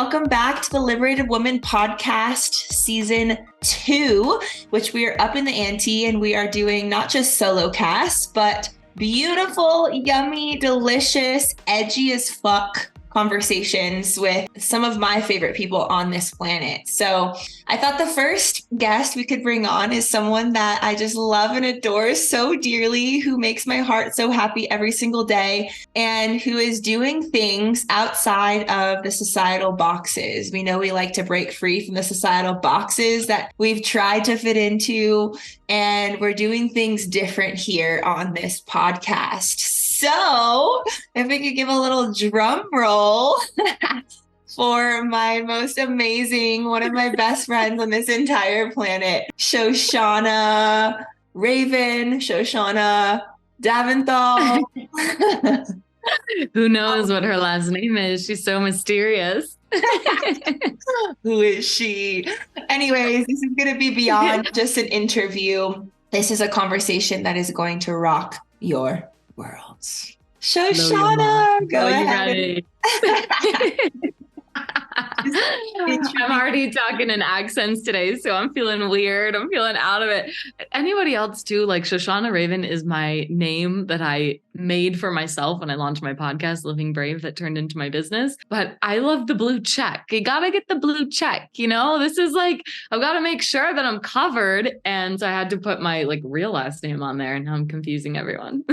welcome back to the Liberated Woman podcast season 2, which we are up in the ante and we are doing not just solo casts, but beautiful, yummy, delicious, edgy as fuck conversations with some of my favorite people on this planet. So I thought the first guest we could bring on is someone that I just love and adore so dearly, who makes my heart so happy every single day, and who is doing things outside of the societal boxes. We know we like to break free from the societal boxes that we've tried to fit into, and we're doing things different here on this podcast. So if we could give a little drum roll for my most amazing, one of my best friends on this entire planet, Shoshanna Raven, Shoshanna Daventhal. Who knows what her last name is? She's so mysterious. Who is she? Anyways, this is going to be beyond just an interview. This is a conversation that is going to rock your worlds. Shoshanna, go ahead. I'm already talking in accents today, so I'm feeling weird. I'm feeling out of it. Anybody else too? Like Shoshanna Raven is my name that I made for myself when I launched my podcast, Living Brave, that turned into my business. But I love the blue check. You got to get the blue check. You know, this is like, I've got to make sure that I'm covered. And so I had to put my real last name on there, and now I'm confusing everyone.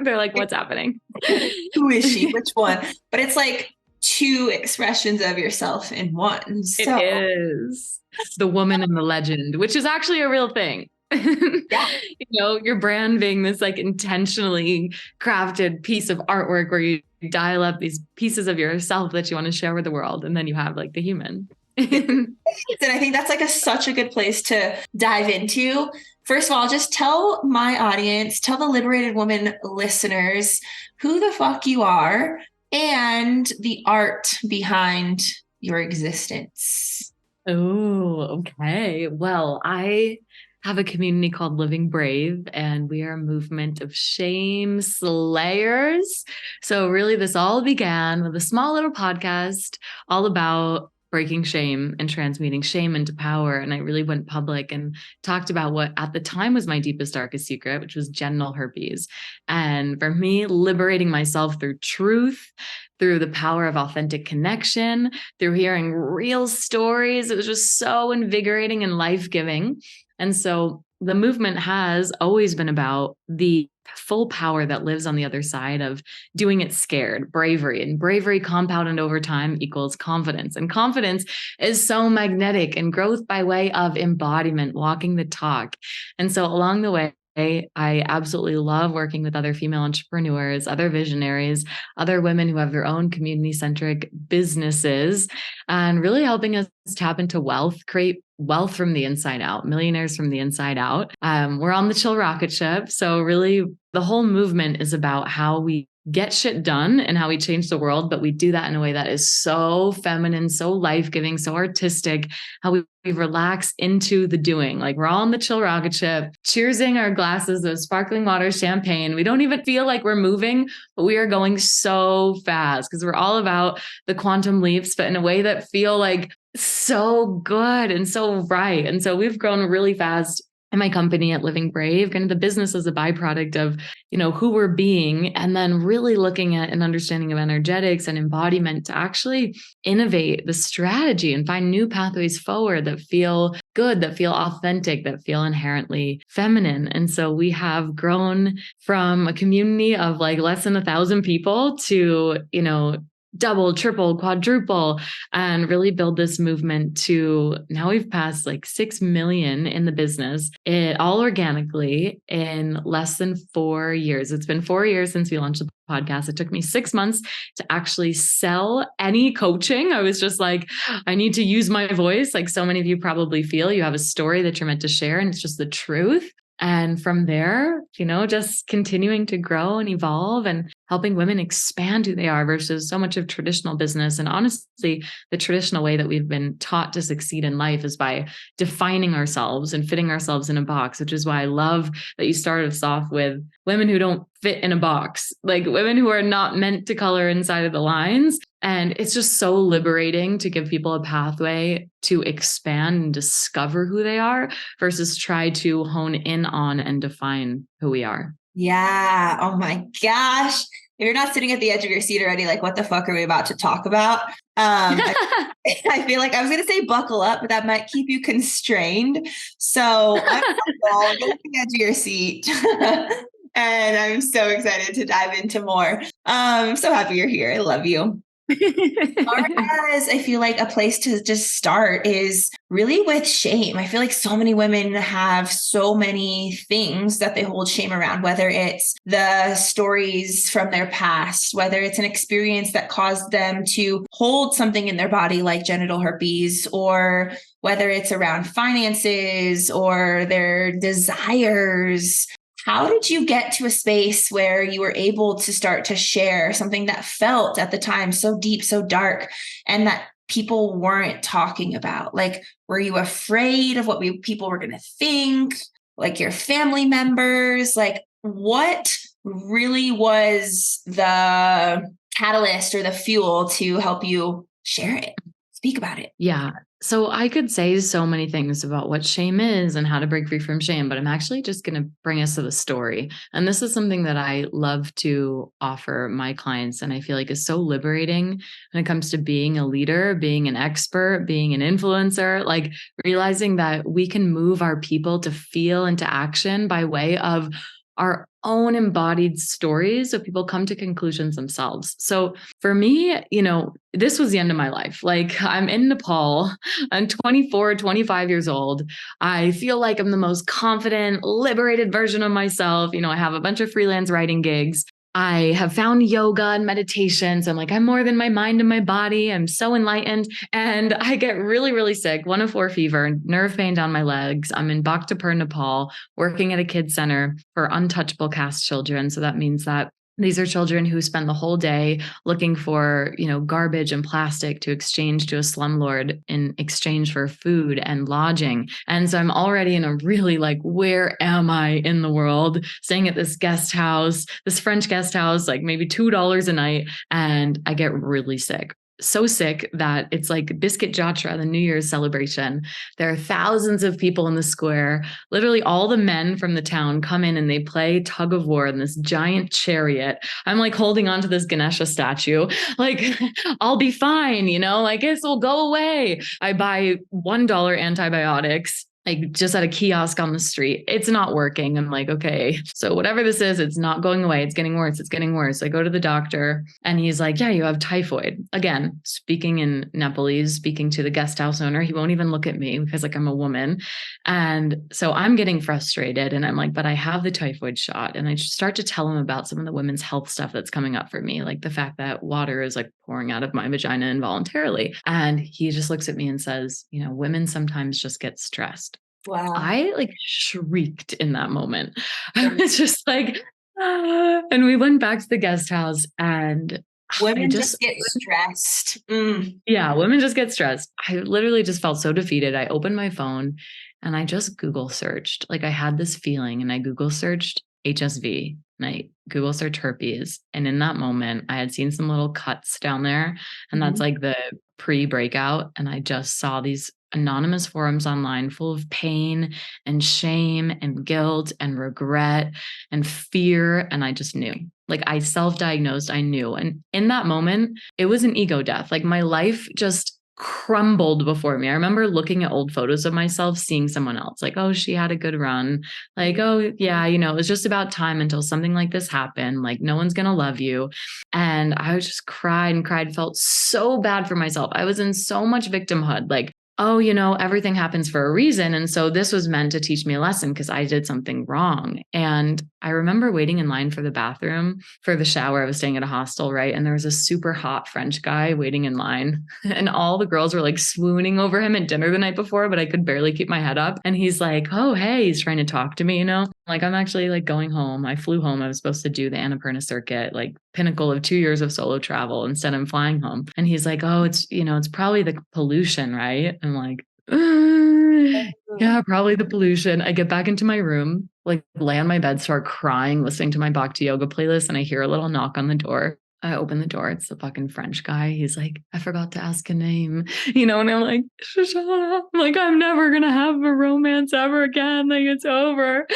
They're like, what's happening? Who is she? Which one? But it's like 2 expressions of yourself in one. So. It is the woman and the legend, which is actually a real thing. Yeah. Your brand being this intentionally crafted piece of artwork where you dial up these pieces of yourself that you want to share with the world. And then you have the human. And I think that's such a good place to dive into. First of all, just tell my audience, tell the Liberated Woman listeners who the fuck you are and the art behind your existence. Oh, okay. Well, I have a community called Living Brave, and we are a movement of shame slayers. So really, this all began with a small little podcast all about breaking shame and transmuting shame into power. And I really went public and talked about what at the time was my deepest, darkest secret, which was genital herpes. And for me, liberating myself through truth, through the power of authentic connection, through hearing real stories, it was just so invigorating and life-giving. And so the movement has always been about the full power that lives on the other side of doing it scared, bravery, and bravery compounded over time equals confidence. And confidence is so magnetic, and growth by way of embodiment, walking the talk. And so along the way, I absolutely love working with other female entrepreneurs, other visionaries, other women who have their own community-centric businesses, and really helping us tap into wealth, create wealth from the inside out, millionaires from the inside out. We're on the chill rocket ship. So really the whole movement is about how we get shit done and how we change the world, but we do that in a way that is so feminine, so life-giving, so artistic, how we relax into the doing. We're all on the chill rocket ship, cheersing our glasses of sparkling water, champagne. We don't even feel like we're moving, but we are going so fast because we're all about the quantum leaps, but in a way that feel so good and so right. And so we've grown really fast in my company at Living Brave. Kind of the business is a byproduct of, who we're being, and then really looking at an understanding of energetics and embodiment to actually innovate the strategy and find new pathways forward that feel good, that feel authentic, that feel inherently feminine. And so we have grown from a community of less than 1,000 people to, double, triple, quadruple, and really build this movement to now we've passed 6 million in the business, all organically in less than 4 years. It's been 4 years since we launched the podcast. It took me 6 months to actually sell any coaching. I was just I need to use my voice. So many of you probably feel you have a story that you're meant to share, and it's just the truth. And from there, just continuing to grow and evolve and helping women expand who they are versus so much of traditional business. And honestly, the traditional way that we've been taught to succeed in life is by defining ourselves and fitting ourselves in a box, which is why I love that you started us off with women who don't fit in a box, like women who are not meant to color inside of the lines. And it's just so liberating to give people a pathway to expand and discover who they are versus try to hone in on and define who we are. Yeah. Oh my gosh. If you're not sitting at the edge of your seat already, like, what the fuck are we about to talk about? I feel like I was going to say buckle up, but that might keep you constrained. So I'm get at the edge of your seat. And I'm so excited to dive into more. I'm so happy you're here. I love you. As I feel like a place to just start is really with shame. I feel like so many women have so many things that they hold shame around, whether it's the stories from their past, whether it's an experience that caused them to hold something in their body like genital herpes, or whether it's around finances or their desires. How did you get to a space where you were able to start to share something that felt at the time so deep, so dark, and that people weren't talking about? Like, were you afraid of what people were going to think? Like your family members? Like, what really was the catalyst or the fuel to help you share it? Speak about it. Yeah. So I could say so many things about what shame is and how to break free from shame, but I'm actually just going to bring us to the story. And this is something that I love to offer my clients. And I feel like is so liberating when it comes to being a leader, being an expert, being an influencer, like realizing that we can move our people to feel into action by way of our own embodied stories so people come to conclusions themselves. So for me, this was the end of my life. Like I'm in Nepal, I'm 24, 25 years old. I feel like I'm the most confident, liberated version of myself. I have a bunch of freelance writing gigs. I have found yoga and meditation. So I'm like, I'm more than my mind and my body. I'm so enlightened. And I get really, really sick, 104 fever, nerve pain down my legs. I'm in Bhaktapur, Nepal, working at a kids center for untouchable caste children. So that means that these are children who spend the whole day looking for, garbage and plastic to exchange to a slumlord in exchange for food and lodging. And so I'm already in a really like, where am I in the world? Staying at this guest house, this French guest house, like maybe $2 a night. And I get really sick. So sick that it's like Biscuit Jatra, the New Year's celebration. There are thousands of people in the square. Literally all the men from the town come in and they play tug of war in this giant chariot. I'm like holding on to this Ganesha statue. Like, I'll be fine, I guess it'll go away. I buy $1 antibiotics, like just at a kiosk on the street. It's not working. I'm like, okay, so whatever this is, it's not going away. It's getting worse. It's getting worse. I go to the doctor and he's like, yeah, you have typhoid. Again, speaking in Nepalese, speaking to the guest house owner, he won't even look at me because like I'm a woman. And so I'm getting frustrated and I'm like, but I have the typhoid shot. And I start to tell him about some of the women's health stuff that's coming up for me, like the fact that water is like pouring out of my vagina involuntarily. And he just looks at me and says, women sometimes just get stressed. Wow. I like shrieked in that moment. I was just like, and we went back to the guest house and women just get stressed. Yeah, women just get stressed. I literally just felt so defeated. I opened my phone and I just Google searched. Like I had this feeling and I Google searched HSV and I Google searched herpes. And in that moment, I had seen some little cuts down there. And that's like the pre-breakout. And I just saw these anonymous forums online full of pain and shame and guilt and regret and fear. And I just knew, like I self-diagnosed, I knew. And in that moment, it was an ego death. Like my life just crumbled before me. I remember looking at old photos of myself, seeing someone else like, oh, she had a good run. Like, oh yeah, it was just about time until something like this happened. Like no one's going to love you. And I was just cried and cried, felt so bad for myself. I was in so much victimhood. Like oh, everything happens for a reason. And so this was meant to teach me a lesson because I did something wrong. And I remember waiting in line for the bathroom for the shower. I was staying at a hostel, right? And there was a super hot French guy waiting in line. And all the girls were like swooning over him at dinner the night before, but I could barely keep my head up. And he's like, oh, hey, he's trying to talk to me, Like, I'm actually like going home. I flew home. I was supposed to do the Annapurna circuit, like pinnacle of 2 years of solo travel. Instead, I'm flying home. And he's like, oh, it's probably the pollution, right? I'm like, yeah, probably the pollution. I get back into my room, like lay on my bed, start crying, listening to my Bhakti yoga playlist, and I hear a little knock on the door. I open the door. It's the fucking French guy. He's like, I forgot to ask a name, and I'm like, Shoshana, I'm like, I'm never going to have a romance ever again. Like, it's over.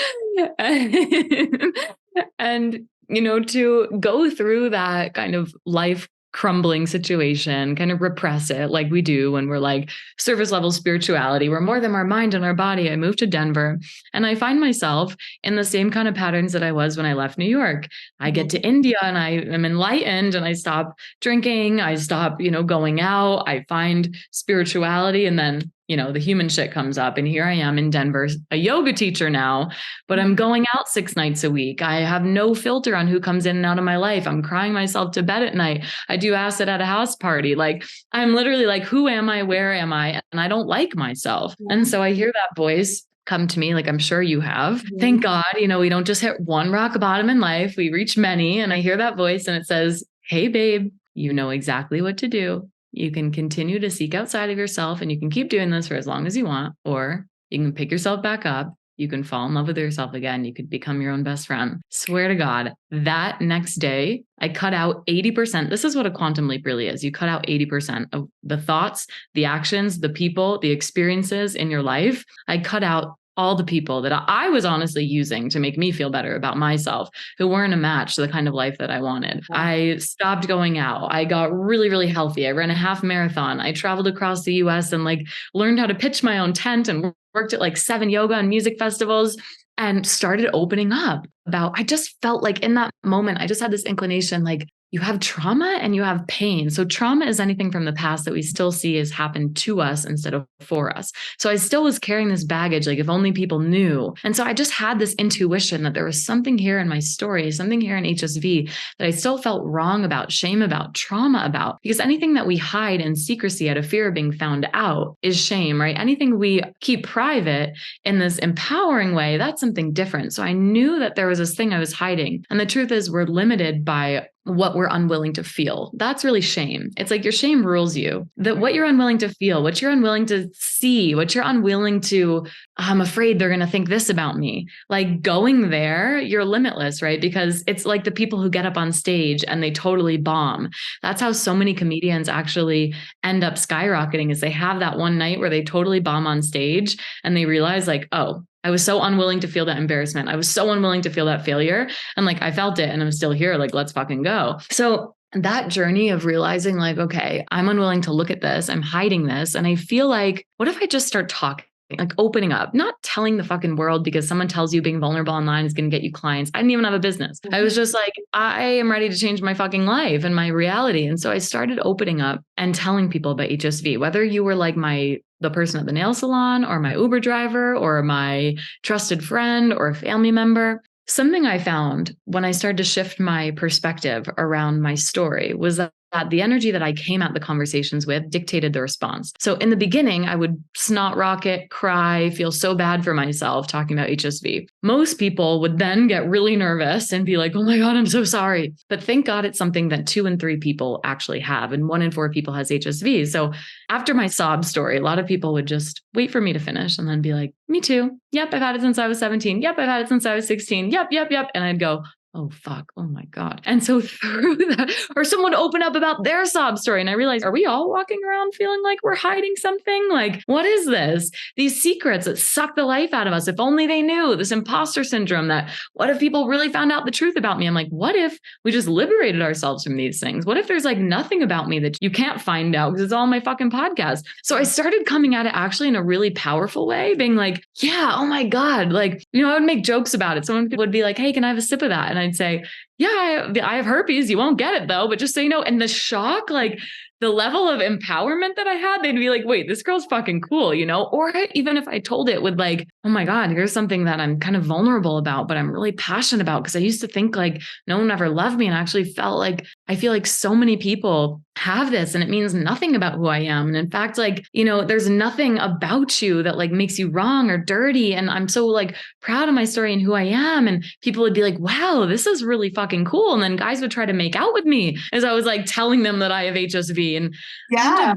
And, to go through that kind of life crumbling situation, kind of repress it like we do when we're like surface level spirituality. We're more than our mind and our body. I moved to Denver and I find myself in the same kind of patterns that I was when I left New York. I get to India and I am enlightened and I stop drinking. I stop, going out. I find spirituality, and then the human shit comes up, and here I am in Denver, a yoga teacher now, but I'm going out 6 nights a week. I have no filter on who comes in and out of my life. I'm crying myself to bed at night. I do acid at a house party. Like, I'm literally like, who am I? Where am I? And I don't like myself. And so I hear that voice come to me, like I'm sure you have. Thank God, we don't just hit one rock bottom in life. We reach many. And I hear that voice and it says, hey, babe, you know exactly what to do. You can continue to seek outside of yourself and you can keep doing this for as long as you want, or you can pick yourself back up. You can fall in love with yourself again. You could become your own best friend. Swear to God, that next day, I cut out 80%. This is what a quantum leap really is. You cut out 80% of the thoughts, the actions, the people, the experiences in your life. I cut out all the people that I was honestly using to make me feel better about myself, who weren't a match to the kind of life that I wanted. I stopped going out. I got really, really healthy. I ran a half marathon. I traveled across the US and like learned how to pitch my own tent and worked at like 7 yoga and music festivals and started opening up I just felt like in that moment, I just had this inclination, like, you have trauma and you have pain. So trauma is anything from the past that we still see has happened to us instead of for us. So I still was carrying this baggage, like if only people knew. And so I just had this intuition that there was something here in my story, something here in HSV that I still felt wrong about, shame about, trauma about, because anything that we hide in secrecy out of fear of being found out is shame, right? Anything we keep private in this empowering way, that's something different. So I knew that there was this thing I was hiding. And the truth is we're limited by what we're unwilling to feel. That's really shame. It's like your shame rules you. That what you're unwilling to feel, what you're unwilling to see, what you're unwilling to, I'm afraid they're going to think this about me. Like going there, you're limitless, right? Because it's like the people who get up on stage and they totally bomb. That's how so many comedians actually end up skyrocketing, is they have that one night where they totally bomb on stage and they realize like, oh, I was so unwilling to feel that embarrassment. I was so unwilling to feel that failure. And like, I felt it and I'm still here. Like, let's fucking go. So that journey of realizing like, okay, I'm unwilling to look at this. I'm hiding this. And I feel like, what if I just start talking? Like opening up, not telling the fucking world because someone tells you being vulnerable online is going to get you clients. I didn't even have a business. I was just like, I am ready to change my fucking life and my reality. And so I started opening up and telling people about HSV, whether you were like the person at the nail salon or my Uber driver or my trusted friend or a family member. Something I found when I started to shift my perspective around my story was that the energy that I came at the conversations with dictated the response. So in the beginning, I would snot rocket, cry, feel so bad for myself talking about HSV. Most people would then get really nervous and be like, oh my God, I'm so sorry. But thank God it's something that 2 in 3 people actually have, and 1 in 4 people has HSV. So after my sob story, a lot of people would just wait for me to finish and then be like, me too. Yep, I've had it since I was 17. Yep, I've had it since I was 16. Yep. And I'd go, oh, fuck. Oh my God. And so through that, or someone open up about their sob story. And I realized, are we all walking around feeling like we're hiding something? Like, what is this? These secrets that suck the life out of us. If only they knew. This imposter syndrome that, what if people really found out the truth about me? I'm like, what if we just liberated ourselves from these things? What if there's like nothing about me that you can't find out because it's all my fucking podcast? So I started coming at it actually in a really powerful way, being like, yeah, oh my God. Like, I would make jokes about it. Someone would be like, hey, can I have a sip of that? And I'd say, yeah, I have herpes. You won't get it though, but just so you know. And the shock, like the level of empowerment that I had, they'd be like, wait, this girl's fucking cool, you know? Or even if I told it with like, oh my God, here's something that I'm kind of vulnerable about, but I'm really passionate about. Cause I used to think like no one ever loved me. And I actually felt like, I feel like so many people have this and it means nothing about who I am. And in fact, like, you know, there's nothing about you that like makes you wrong or dirty. And I'm so like proud of my story and who I am. And people would be like, wow, this is really fucking cool. And then guys would try to make out with me as I was like telling them that I have HSV. And Yeah.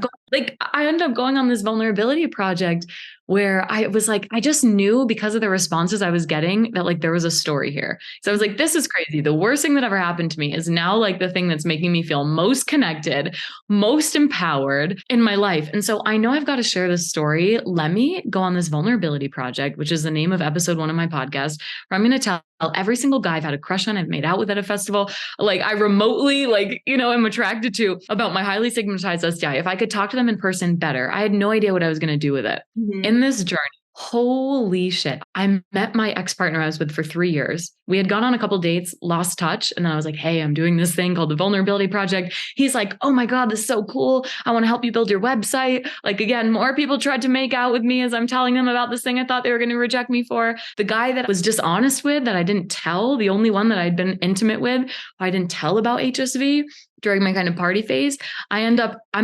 I ended up going on this vulnerability project where I was like, I just knew because of the responses I was getting that like there was a story here. So I was like, this is crazy. The worst thing that ever happened to me is now like the thing that's making me feel most connected, most empowered in my life. And so I know I've got to share this story. Let me go on this vulnerability project, which is the name of episode 1 of my podcast, where I'm going to tell every single guy I've had a crush on, I've made out with at a festival, like I remotely like, you know, am attracted to about my highly stigmatized STI. If I could talk to them in person better, I had no idea what I was going to do with it. In this journey. Holy shit. I met my ex-partner I was with for 3 years. We had gone on a couple dates, lost touch. And then I was like, hey, I'm doing this thing called the Vulnerability Project. He's like, oh my God, this is so cool. I want to help you build your website. Like, again, more people tried to make out with me as I'm telling them about this thing I thought they were going to reject me for. The guy that I was dishonest with, that I didn't tell, the only one that I'd been intimate with, I didn't tell about HSV during my kind of party phase, I'm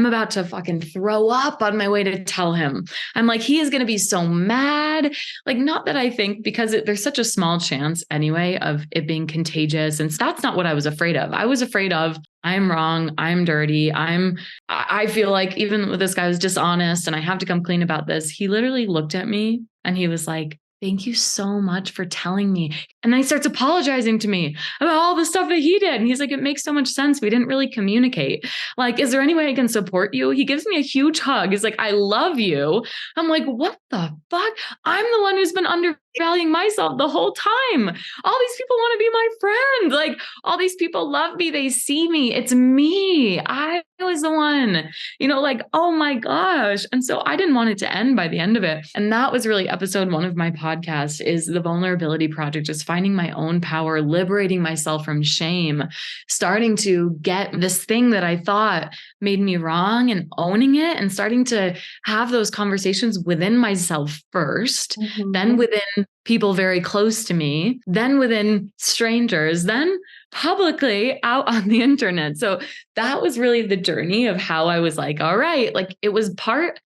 about to fucking throw up on my way to tell him. I'm like, he is going to be so mad. Like, not that I think, because there's such a small chance anyway of it being contagious. And that's not what I was afraid of. I was afraid of, I'm wrong. I'm dirty. I feel like even with this guy was dishonest and I have to come clean about this. He literally looked at me and he was like, thank you so much for telling me. And then he starts apologizing to me about all the stuff that he did. And he's like, it makes so much sense. We didn't really communicate. Like, is there any way I can support you? He gives me a huge hug. He's like, I love you. I'm like, what the fuck? I'm the one who's been undervaluing myself the whole time. All these people want to be my friend. Like, all these people love me. They see me. It's me. I was the one, you know, like, oh my gosh. And so I didn't want it to end by the end of it. And that was really episode 1 of my podcast, is the Vulnerability Project, just finding my own power, liberating myself from shame, starting to get this thing that I thought made me wrong and owning it, and starting to have those conversations within myself first, then within people very close to me, then within strangers, then publicly out on the internet. So that was really the journey of how I was like, all right, like it was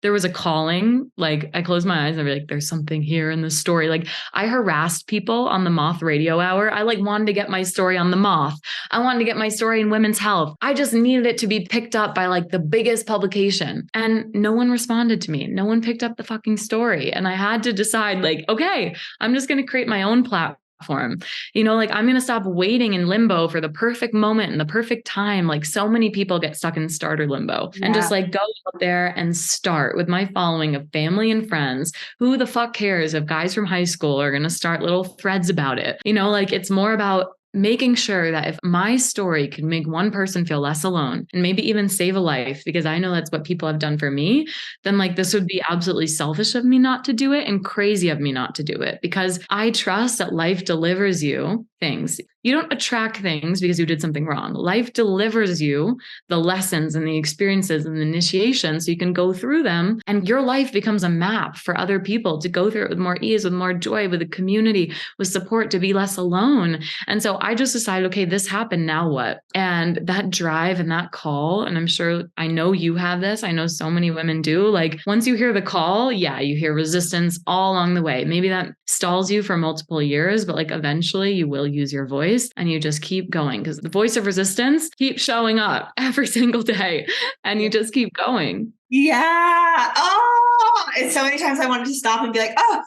there was a calling. Like I closed my eyes and I'd be like, there's something here in the story. Like I harassed people on the Moth Radio Hour. I like wanted to get my story on the Moth. I wanted to get my story in Women's Health. I just needed it to be picked up by like the biggest publication. And no one responded to me. No one picked up the fucking story. And I had to decide like, okay, I'm just going to create my own platform. You know, like I'm going to stop waiting in limbo for the perfect moment and the perfect time. Like so many people get stuck in starter limbo, and just like go out there and start with my following of family and friends. Who the fuck cares if guys from high school are going to start little threads about it? You know, like it's more about making sure that if my story could make one person feel less alone and maybe even save a life, because I know that's what people have done for me, then like this would be absolutely selfish of me not to do it and crazy of me not to do it, because I trust that life delivers you things. You don't attract things because you did something wrong. Life delivers you the lessons and the experiences and the initiation so you can go through them, and your life becomes a map for other people to go through it with more ease, with more joy, with a community, with support, to be less alone. And so I just decided, okay, this happened, now what? And that drive and that call, and I know you have this, I know so many women do, like once you hear the call, yeah, you hear resistance all along the way. Maybe that stalls you for multiple years, but like eventually you will use your voice and you just keep going, because the voice of resistance keeps showing up every single day and you just keep going. Yeah. Oh, and so many times I wanted to stop and be like, oh,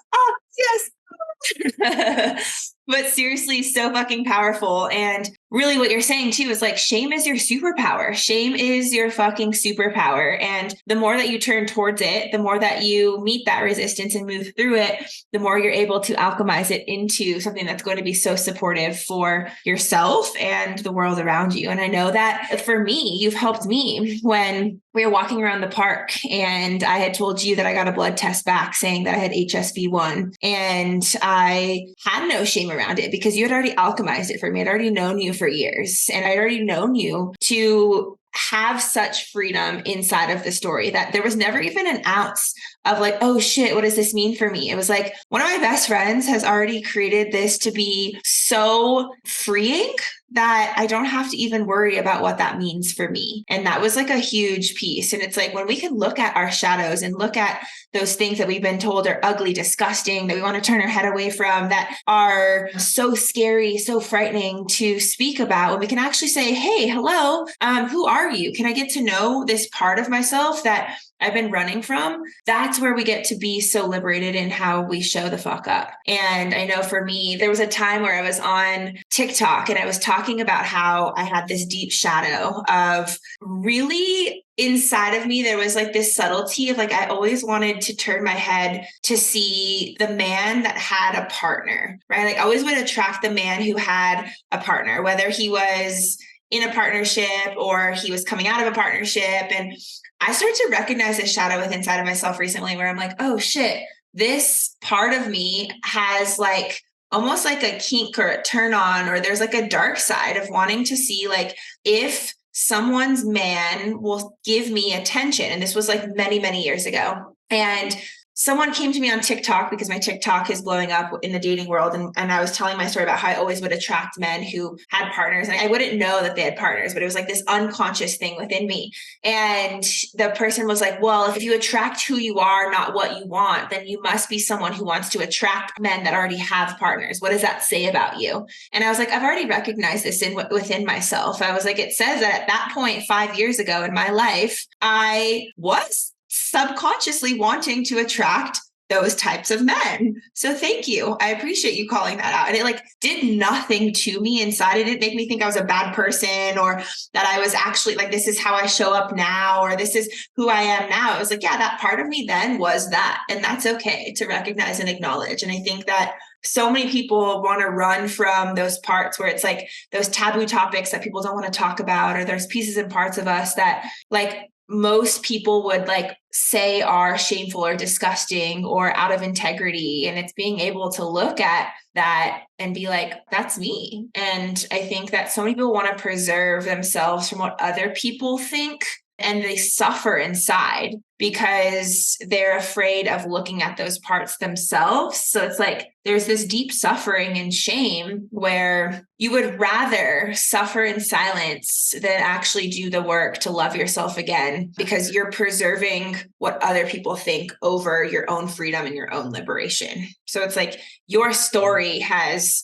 yes. But seriously, so fucking powerful. And really what you're saying too is like, shame is your superpower. Shame is your fucking superpower. And the more that you turn towards it, the more that you meet that resistance and move through it, the more you're able to alchemize it into something that's going to be so supportive for yourself and the world around you. And I know that for me, you've helped me when we were walking around the park and I had told you that I got a blood test back saying that I had HSV1, and I had no shame around it because you had already alchemized it for me. I'd already known you for years, and I'd already known you to have such freedom inside of the story that there was never even an ounce of like, oh shit, what does this mean for me? It was like, one of my best friends has already created this to be so freeing that I don't have to even worry about what that means for me. And that was like a huge piece. And it's like, when we can look at our shadows and look at those things that we've been told are ugly, disgusting, that we want to turn our head away from, that are so scary, so frightening to speak about, when we can actually say, hey, hello, who are you? Can I get to know this part of myself that I've been running from? That's where we get to be so liberated in how we show the fuck up. And I know for me, there was a time where I was on TikTok and I was talking about how I had this deep shadow of really inside of me. There was like this subtlety of like, I always wanted to turn my head to see the man that had a partner, right? Like I always would attract the man who had a partner, whether he was in a partnership or he was coming out of a partnership. And I started to recognize this shadow within inside of myself recently where I'm like, oh shit, this part of me has like almost like a kink or a turn on, or there's like a dark side of wanting to see like if someone's man will give me attention. And this was like many, many years ago. And someone came to me on TikTok because my TikTok is blowing up in the dating world. And I was telling my story about how I always would attract men who had partners. And I wouldn't know that they had partners, but it was like this unconscious thing within me. And the person was like, well, if you attract who you are, not what you want, then you must be someone who wants to attract men that already have partners. What does that say about you? And I was like, I've already recognized this within myself. I was like, it says that at that point, 5 years ago in my life, I was subconsciously wanting to attract those types of men. So thank you. I appreciate you calling that out. And it like did nothing to me inside. It didn't make me think I was a bad person or that I was actually like, this is how I show up now, or this is who I am now. It was like, yeah, that part of me then was that. And that's okay to recognize and acknowledge. And I think that so many people want to run from those parts where it's like those taboo topics that people don't want to talk about, or there's pieces and parts of us that like most people would like say are shameful or disgusting or out of integrity. And it's being able to look at that and be like, that's me. And I think that so many people want to preserve themselves from what other people think, and they suffer inside because they're afraid of looking at those parts themselves. So it's like there's this deep suffering and shame where you would rather suffer in silence than actually do the work to love yourself again, because you're preserving what other people think over your own freedom and your own liberation. So it's like your story has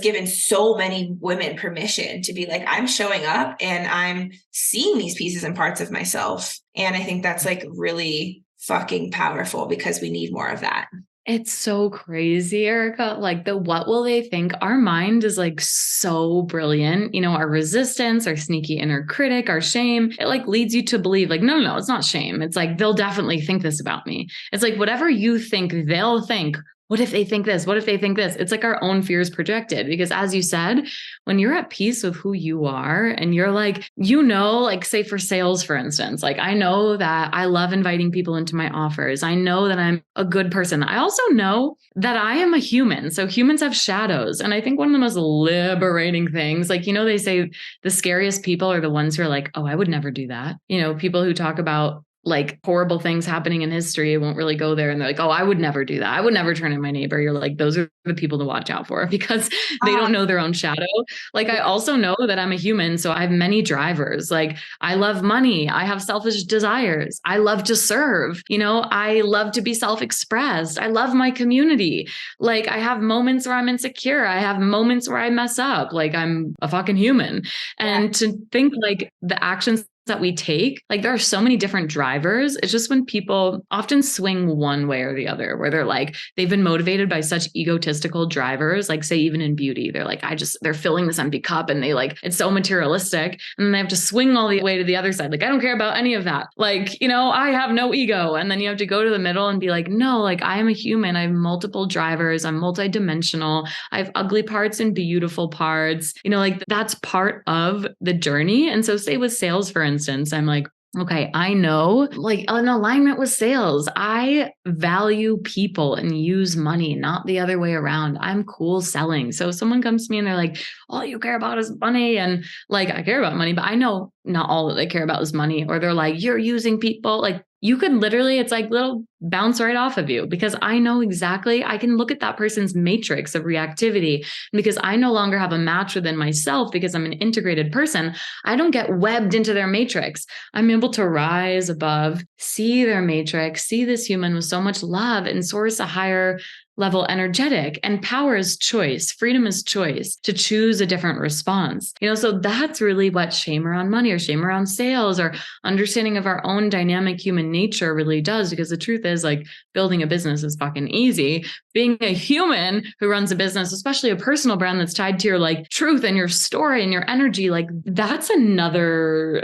given so many women permission to be like, I'm showing up and I'm seeing these pieces and parts of myself. And I think that's like really fucking powerful because we need more of that. It's so crazy, Erica. Like the what will they think? Our mind is like so brilliant. You know, our resistance, our sneaky inner critic, our shame, it like leads you to believe like, no, it's not shame. It's like, they'll definitely think this about me. It's like, whatever you think, they'll think. What if they think this? What if they think this? It's like our own fears projected. Because as you said, when you're at peace with who you are and you're like, you know, like say for sales, for instance, like I know that I love inviting people into my offers. I know that I'm a good person. I also know that I am a human. So humans have shadows. And I think one of the most liberating things, like, you know, they say the scariest people are the ones who are like, oh, I would never do that. You know, people who talk about like horrible things happening in history won't really go there. And they're like, oh, I would never do that. I would never turn in my neighbor. You're like, those are the people to watch out for because they don't know their own shadow. Like, I also know that I'm a human. So I have many drivers. Like I love money. I have selfish desires. I love to serve. You know, I love to be self-expressed. I love my community. Like I have moments where I'm insecure. I have moments where I mess up. Like I'm a fucking human. And to think like the actions that we take, like there are so many different drivers. It's just when people often swing one way or the other, where they're like, they've been motivated by such egotistical drivers, like say even in beauty, they're like, they're filling this empty cup and they like, it's so materialistic. And then they have to swing all the way to the other side. Like, I don't care about any of that. Like, you know, I have no ego. And then you have to go to the middle and be like, no, like I am a human. I have multiple drivers. I'm multidimensional. I have ugly parts and beautiful parts, you know, like that's part of the journey. And so say with sales, for instance, I'm like, Okay, I know, like in alignment with sales, I value people and use money, not the other way around. I'm cool selling. So if someone comes to me and they're like, all you care about is money, and like, I care about money, but I know not all that they care about is money. Or they're like, you're using people. Like, you could literally, it's like little bounce right off of you, because I know exactly, I can look at that person's matrix of reactivity, because I no longer have a match within myself because I'm an integrated person. I don't get webbed into their matrix. I'm able to rise above, see their matrix, see this human with so much love, and source a higher level energetic. And power is choice. Freedom is choice to choose a different response. So that's really what shame around money or shame around sales or understanding of our own dynamic human nature really does. Because the truth is, like, building a business is fucking easy. Being a human who runs a business, especially a personal brand that's tied to your like truth and your story and your energy, like that's another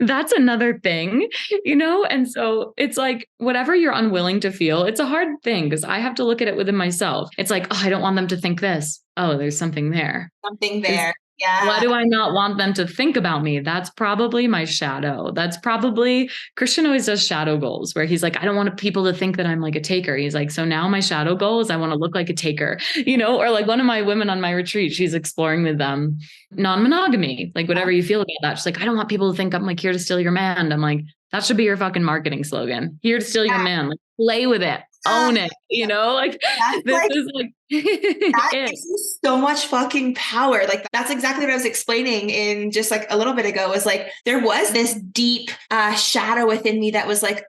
that's another thing, And so it's like, whatever you're unwilling to feel, it's a hard thing because I have to look at it within myself. It's like, oh, I don't want them to think this. Oh, there's something there. Something there. Yeah. Why do I not want them to think about me? That's probably my shadow. That's probably, Christian always does shadow goals where he's like, I don't want people to think that I'm like a taker. He's like, so now my shadow goal is I want to look like a taker, or like one of my women on my retreat, she's exploring with them non-monogamy, like whatever you feel about that. She's like, I don't want people to think I'm like here to steal your man. I'm like, that should be your fucking marketing slogan. Here to steal your man. Like, play with it. Own it, like this is like that gives you so much fucking power. Like that's exactly what I was explaining in just like a little bit ago, was like there was this deep shadow within me that was like,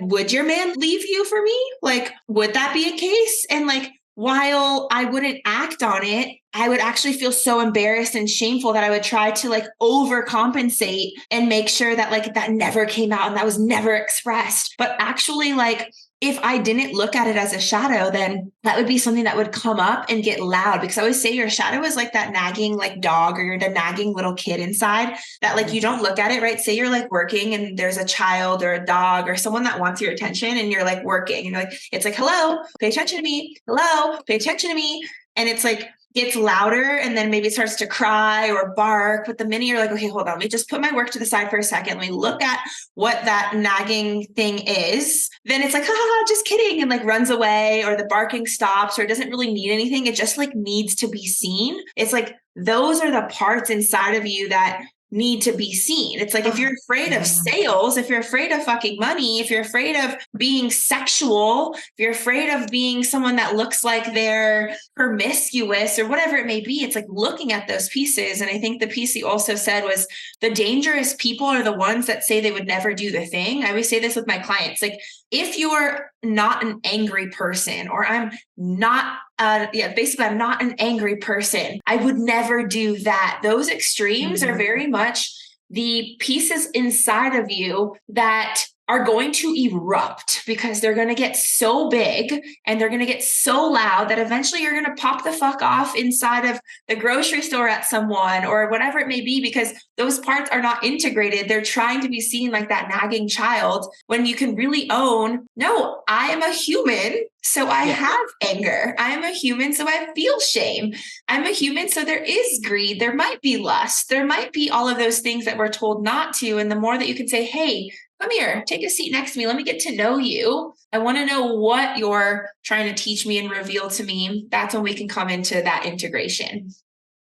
would your man leave you for me? Like, would that be a case? And like, while I wouldn't act on it, I would actually feel so embarrassed and shameful that I would try to like overcompensate and make sure that like that never came out and that was never expressed. But actually, like, if I didn't look at it as a shadow, then that would be something that would come up and get loud. Because I always say your shadow is like that nagging like dog, or you're the nagging little kid inside that like you don't look at it, right? Say you're like working and there's a child or a dog or someone that wants your attention and you're like working and you're like, it's like, hello, pay attention to me. Hello, pay attention to me. And it's like, gets louder and then maybe it starts to cry or bark. But the minute you're like, okay, hold on, let me just put my work to the side for a second. Let me look at what that nagging thing is. Then it's like, ha, just kidding. And like runs away, or the barking stops, or it doesn't really need anything. It just like needs to be seen. It's like, those are the parts inside of you that need to be seen. It's like, if you're afraid of sales, if you're afraid of fucking money, if you're afraid of being sexual, if you're afraid of being someone that looks like they're promiscuous or whatever it may be, it's like looking at those pieces. And I think the piece you also said was the dangerous people are the ones that say they would never do the thing. I always say this with my clients, like, if you're not an angry person, or I'm not, basically I'm not an angry person, I would never do that. Those extremes are very much the pieces inside of you that are going to erupt, because they're going to get so big and they're going to get so loud that eventually you're going to pop the fuck off inside of the grocery store at someone or whatever it may be, because those parts are not integrated. They're trying to be seen like that nagging child, when you can really own, no, I am a human. So I have anger. I am a human. So I feel shame. I'm a human. So there is greed. There might be lust. There might be all of those things that we're told not to. And the more that you can say, hey, come here, take a seat next to me. Let me get to know you. I want to know what you're trying to teach me and reveal to me. That's when we can come into that integration.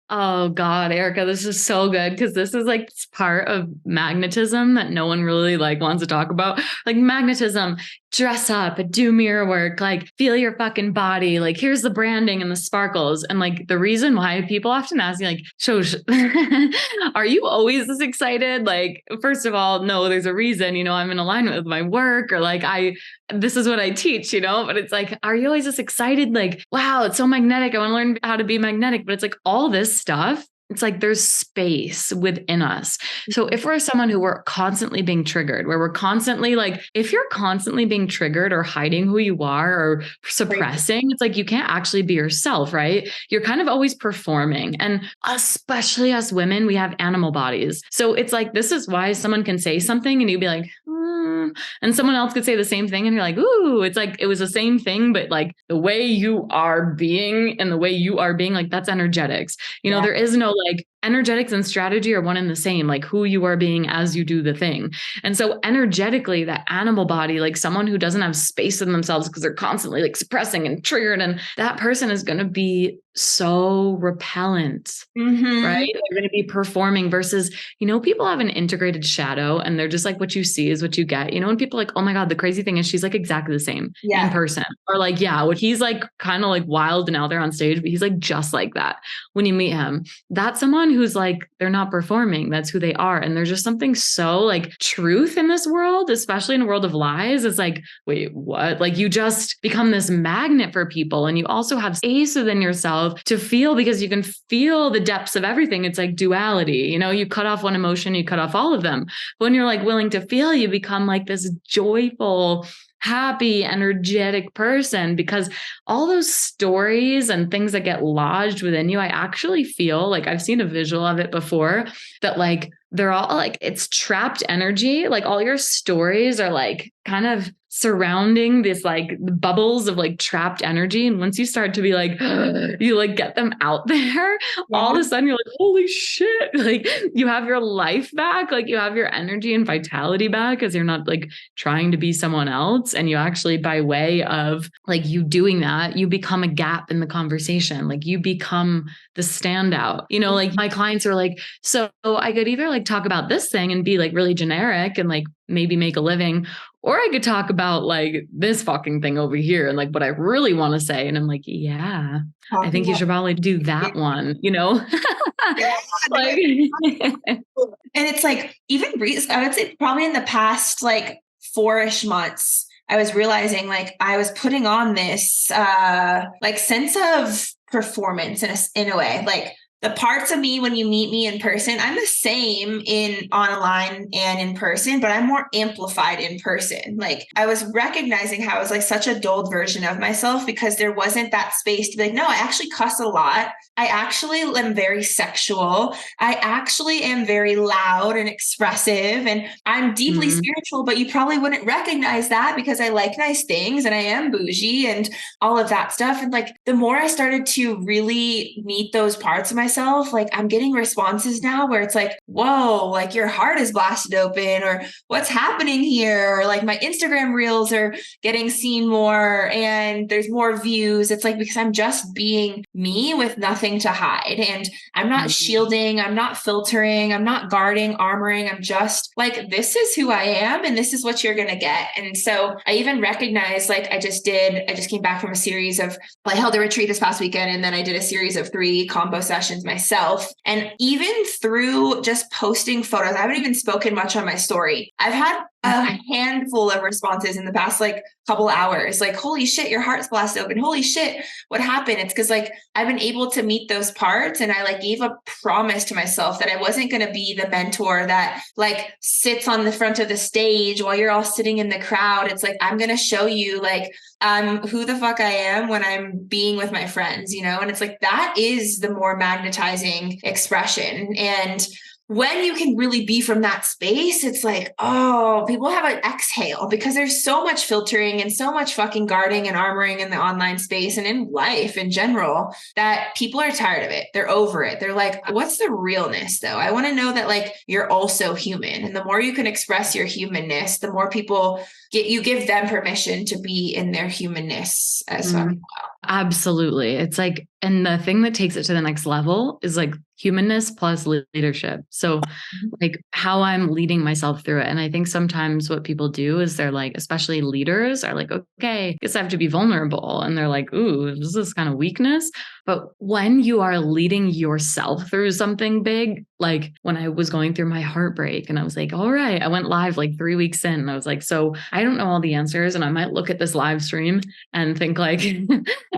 Oh God, Erica, this is so good, because this is like part of magnetism that no one really like wants to talk about. Like magnetism, dress up, do mirror work, like feel your fucking body. Like here's the branding and the sparkles. And like the reason why people often ask me like, Shosh, are you always this excited? Like, first of all, no, there's a reason, I'm in alignment with my work, or like this is what I teach, but it's like, are you always this excited? Like, wow, it's so magnetic. I want to learn how to be magnetic. But it's like all this stuff, it's like there's space within us. So if we're someone who we're constantly being triggered, where we're constantly like, if you're constantly being triggered or hiding who you are or suppressing, it's like you can't actually be yourself, right? You're kind of always performing. And especially us women, we have animal bodies. So it's like, this is why someone can say something and you'd be like, and someone else could say the same thing and you're like, ooh, it's like, it was the same thing, but like the way you are being and the way you are being, like that's energetics. There is no like energetics and strategy are one and the same, like who you are being as you do the thing. And so energetically, that animal body, like someone who doesn't have space in themselves because they're constantly like suppressing and triggered, and that person is going to be so repellent. Right? They're going to be performing versus, people have an integrated shadow and they're just like, what you see is what you get. And people are like, oh my God, the crazy thing is she's like exactly the same in person. Or like, yeah, what he's like kind of like wild and out there on stage, but he's like just like that when you meet him. That's someone who's like, they're not performing. That's who they are. And there's just something so like truth in this world, especially in a world of lies. It's like, wait, what? Like you just become this magnet for people. And you also have space within yourself to feel, because you can feel the depths of everything. It's like duality, you cut off one emotion, you cut off all of them. But when you're like willing to feel, you become like this joyful, happy, energetic person, because all those stories and things that get lodged within you, I actually feel like I've seen a visual of it before, that like they're all like, it's trapped energy. Like all your stories are like kind of surrounding this like bubbles of like trapped energy. And once you start to be like, you like get them out there, all of a sudden you're like, holy shit, like you have your life back, like you have your energy and vitality back, because you're not like trying to be someone else. And you actually, by way of like you doing that, you become a gap in the conversation. Like you become the standout. Like my clients are like, so I could either like talk about this thing and be like really generic and like maybe make a living, or I could talk about like this fucking thing over here and like what I really want to say. And I'm like, yeah, I think you should probably do that one, Like, and it's like, even I would say probably in the past like 4-ish months, I was realizing like I was putting on this like sense of performance in a way. Like the parts of me when you meet me in person, I'm the same in online and in person, but I'm more amplified in person. Like I was recognizing how I was like such a dulled version of myself, because there wasn't that space to be like, no, I actually cuss a lot. I actually am very sexual. I actually am very loud and expressive, and I'm deeply spiritual, but you probably wouldn't recognize that because I like nice things and I am bougie and all of that stuff. And like the more I started to really meet those parts of myself, like I'm getting responses now where it's like, whoa, like your heart is blasted open, or what's happening here? Or like my Instagram reels are getting seen more and there's more views. It's like, because I'm just being me with nothing to hide. And I'm not shielding, I'm not filtering, I'm not guarding, armoring. I'm just like, this is who I am and this is what you're going to get. And so I even recognize, like I just came back from a series of, I held a retreat this past weekend, and then I did a series of 3 combo sessions myself. And even through just posting photos, I haven't even spoken much on my story. I've had a handful of responses in the past like couple hours, like, holy shit, your heart's blasted open. Holy shit, what happened? It's because like I've been able to meet those parts, and I like gave a promise to myself that I wasn't going to be the mentor that like sits on the front of the stage while you're all sitting in the crowd. It's like, I'm going to show you like who the fuck I am when I'm being with my friends, and it's like, that is the more magnetizing expression. And when you can really be from that space, it's like, oh, people have an exhale, because there's so much filtering and so much fucking guarding and armoring in the online space and in life in general, that people are tired of it. They're over it. They're like, what's the realness though? I want to know that like you're also human. And the more you can express your humanness, the more people you give them permission to be in their humanness as well. Absolutely. It's like, and the thing that takes it to the next level is like humanness plus leadership. So like how I'm leading myself through it. And I think sometimes what people do is they're like, especially leaders are like, okay, I guess I have to be vulnerable. And they're like, ooh, is this kind of weakness? But when you are leading yourself through something big, like when I was going through my heartbreak and I was like, all right, I went live like 3 weeks in and I was like, so I don't know all the answers, and I might look at this live stream and think like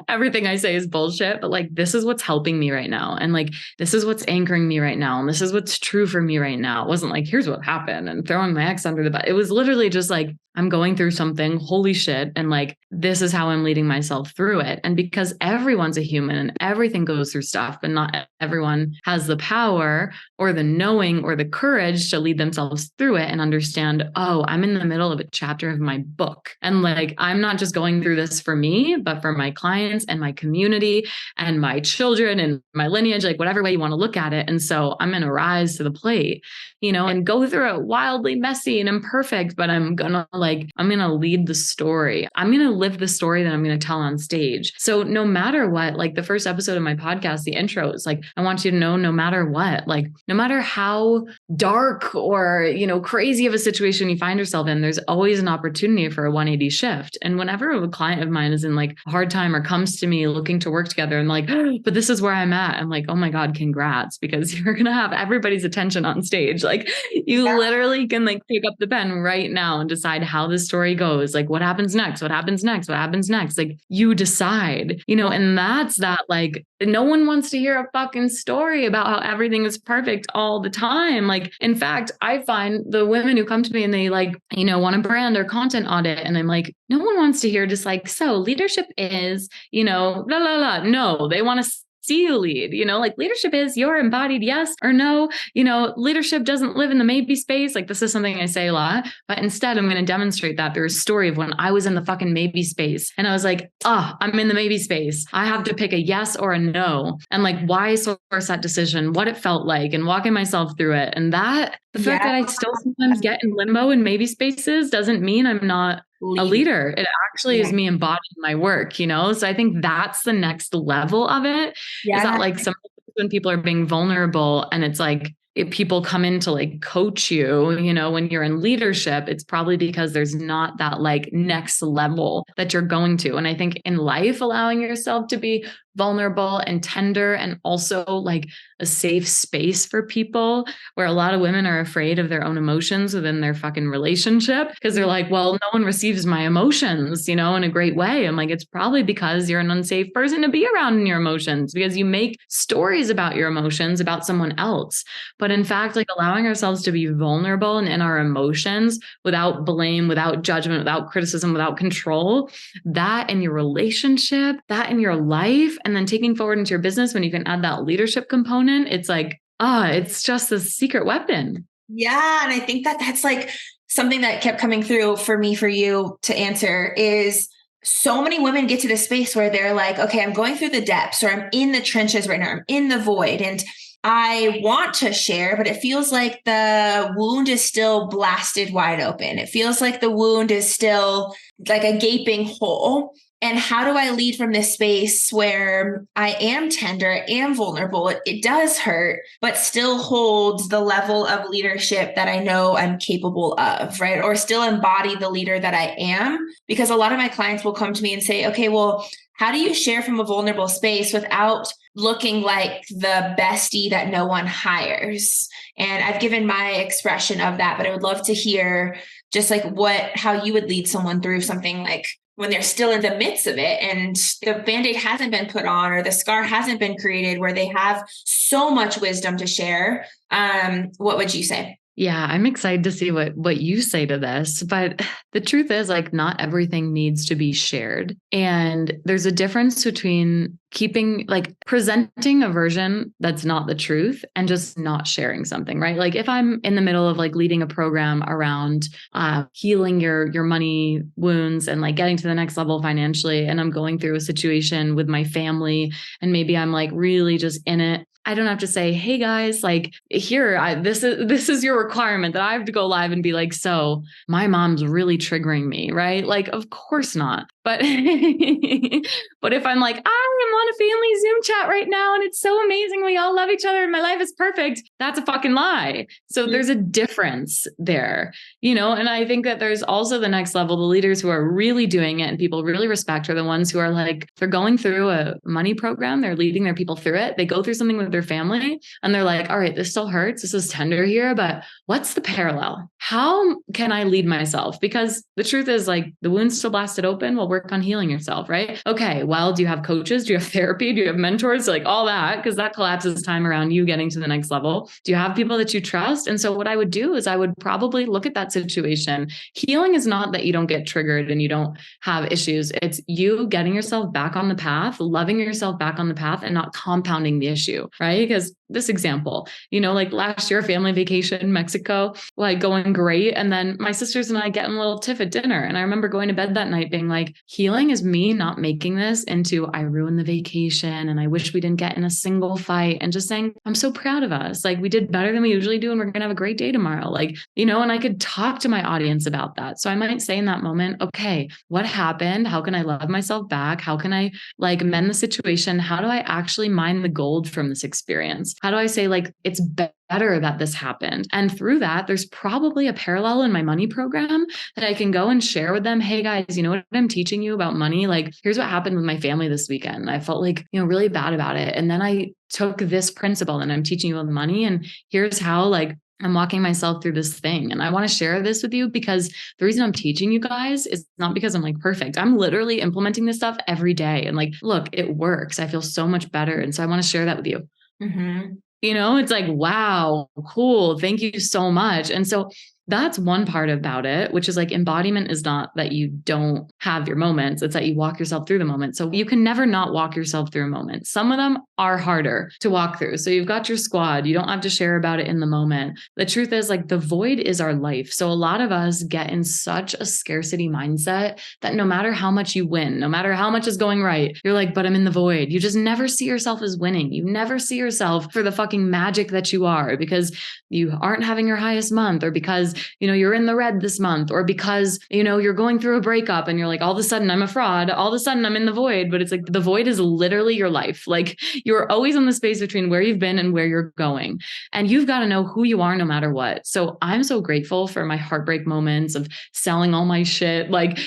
everything I say is bullshit, but like, this is what's helping me right now. And like, this is what's anchoring me right now. And this is what's true for me right now. It wasn't like, here's what happened and throwing my ex under the bus. It was literally just like, I'm going through something, holy shit. And like, this is how I'm leading myself through it. And because everyone's a human and everything goes through stuff, and not everyone has the power or the knowing or the courage to lead themselves through it and understand, oh, I'm in the middle of a chapter of my book. And like, I'm not just going through this for me, but for my clients and my community and my children and my lineage, like whatever way you want to look at it. And so I'm going to rise to the plate, and go through it wildly messy and imperfect, but I'm going to lead the story. I'm going to live the story that I'm going to tell on stage. So no matter what, like the first episode of my podcast, the intro is like, I want you to know, no matter what, like no matter how dark or, crazy of a situation you find yourself in, there's always an opportunity for a 180 shift. And whenever a client of mine is in like a hard time or comes to me looking to work together and like, but this is where I'm at, I'm like, oh my God, congrats, because you're going to have everybody's attention on stage. Like you literally can like pick up the pen right now and decide how the story goes. Like what happens next? What happens next? What happens next? Like you decide, and that's that, like, no one wants to hear a fucking story about how everything is perfect all the time. Like, in fact, I find the women who come to me and they like, want to brand or content audit. And I'm like, no one wants to hear just like, so leadership is, la, la, la. No, they want to see you lead, like leadership is your embodied yes or no, leadership doesn't live in the maybe space. Like this is something I say a lot, but instead I'm going to demonstrate that through a story of when I was in the fucking maybe space. And I was like, I'm in the maybe space. I have to pick a yes or a no. And like why source that decision, what it felt like, and walking myself through it. And that the fact that I still sometimes get in limbo and maybe spaces doesn't mean I'm not a leader. It actually is me embodying my work, So I think that's the next level of it. Is that like sometimes when people are being vulnerable and it's like, if people come in to like coach you, when you're in leadership, it's probably because there's not that like next level that you're going to. And I think in life, allowing yourself to be vulnerable and tender and also like a safe space for people, where a lot of women are afraid of their own emotions within their fucking relationship because they're like, well, no one receives my emotions, in a great way. I'm like, it's probably because you're an unsafe person to be around in your emotions, because you make stories about your emotions about someone else. But in fact, like allowing ourselves to be vulnerable and in our emotions without blame, without judgment, without criticism, without control, that in your relationship, that in your life, and then taking forward into your business, when you can add that leadership component, it's like, it's just a secret weapon. Yeah. And I think that that's like something that kept coming through for me, for you to answer is so many women get to the space where they're like, okay, I'm going through the depths, or I'm in the trenches right now, I'm in the void, and I want to share, but it feels like the wound is still blasted wide open. It feels like the wound is still like a gaping hole. And how do I lead from this space where I am tender, I am vulnerable, it does hurt, but still holds the level of leadership that I know I'm capable of, right? Or still embody the leader that I am? Because a lot of my clients will come to me and say, okay, well, how do you share from a vulnerable space without looking like the bestie that no one hires? And I've given my expression of that, but I would love to hear just like how you would lead someone through something like when they're still in the midst of it and the Band-Aid hasn't been put on or the scar hasn't been created, where they have so much wisdom to share. What would you say? Yeah, I'm excited to see what you say to this. But the truth is, like, not everything needs to be shared. And there's a difference between presenting a version that's not the truth and just not sharing something, right? Like if I'm in the middle of like leading a program around healing your money wounds and like getting to the next level financially, and I'm going through a situation with my family, and maybe I'm like really just in it, I don't have to say, hey guys, like here, this is your requirement that I have to go live and be like, so my mom's really triggering me, right? Like, of course not. But, but if I'm like, I am on a family Zoom chat right now and it's so amazing, we all love each other and my life is perfect, that's a fucking lie. So there's a difference there, and I think that there's also the next level, the leaders who are really doing it and people really respect are the ones who are like, they're going through a money program, they're leading their people through it, they go through something with their family and they're like, all right, this still hurts, this is tender here, but what's the parallel? How can I lead myself? Because the truth is, like, the wound's still blasted open, well, work on healing yourself, right? Okay, well, do you have coaches? Do you have therapy? Do you have mentors? Like all that, because that collapses time around you getting to the next level. Do you have people that you trust? And so what I would do is I would probably look at that situation. Healing is not that you don't get triggered and you don't have issues. It's you getting yourself back on the path, loving yourself back on the path and not compounding the issue, right? Because this example, like last year, family vacation in Mexico, like going great. And then my sisters and I get in a little tiff at dinner. And I remember going to bed that night being like, healing is me not making this into I ruined the vacation and I wish we didn't get in a single fight, and just saying, I'm so proud of us. Like we did better than we usually do. And we're going to have a great day tomorrow. Like, and I could talk to my audience about that. So I might say in that moment, okay, what happened? How can I love myself back? How can I like mend the situation? How do I actually mine the gold from this experience? How do I say like, it's better that this happened? And through that, there's probably a parallel in my money program that I can go and share with them. Hey guys, you know what I'm teaching you about money? Like, here's what happened with my family this weekend. I felt like, really bad about it. And then I took this principle and I'm teaching you about money. And here's how like I'm walking myself through this thing. And I want to share this with you because the reason I'm teaching you guys is not because I'm like perfect. I'm literally implementing this stuff every day. And like, look, it works. I feel so much better. And so I want to share that with you. Mm-hmm. It's like, wow, cool. Thank you so much. And so that's one part about it, which is like embodiment is not that you don't have your moments. It's that you walk yourself through the moment. So you can never not walk yourself through a moment. Some of them are harder to walk through. So you've got your squad. You don't have to share about it in the moment. The truth is like the void is our life. So a lot of us get in such a scarcity mindset that no matter how much you win, no matter how much is going right, you're like, but I'm in the void. You just never see yourself as winning. You never see yourself for the fucking magic that you are because you aren't having your highest month, or because you're in the red this month, or because, you're going through a breakup and you're like, all of a sudden I'm a fraud. All of a sudden I'm in the void. But it's like the void is literally your life. Like you're always in the space between where you've been and where you're going. And you've got to know who you are no matter what. So I'm so grateful for my heartbreak moments of selling all my shit, like,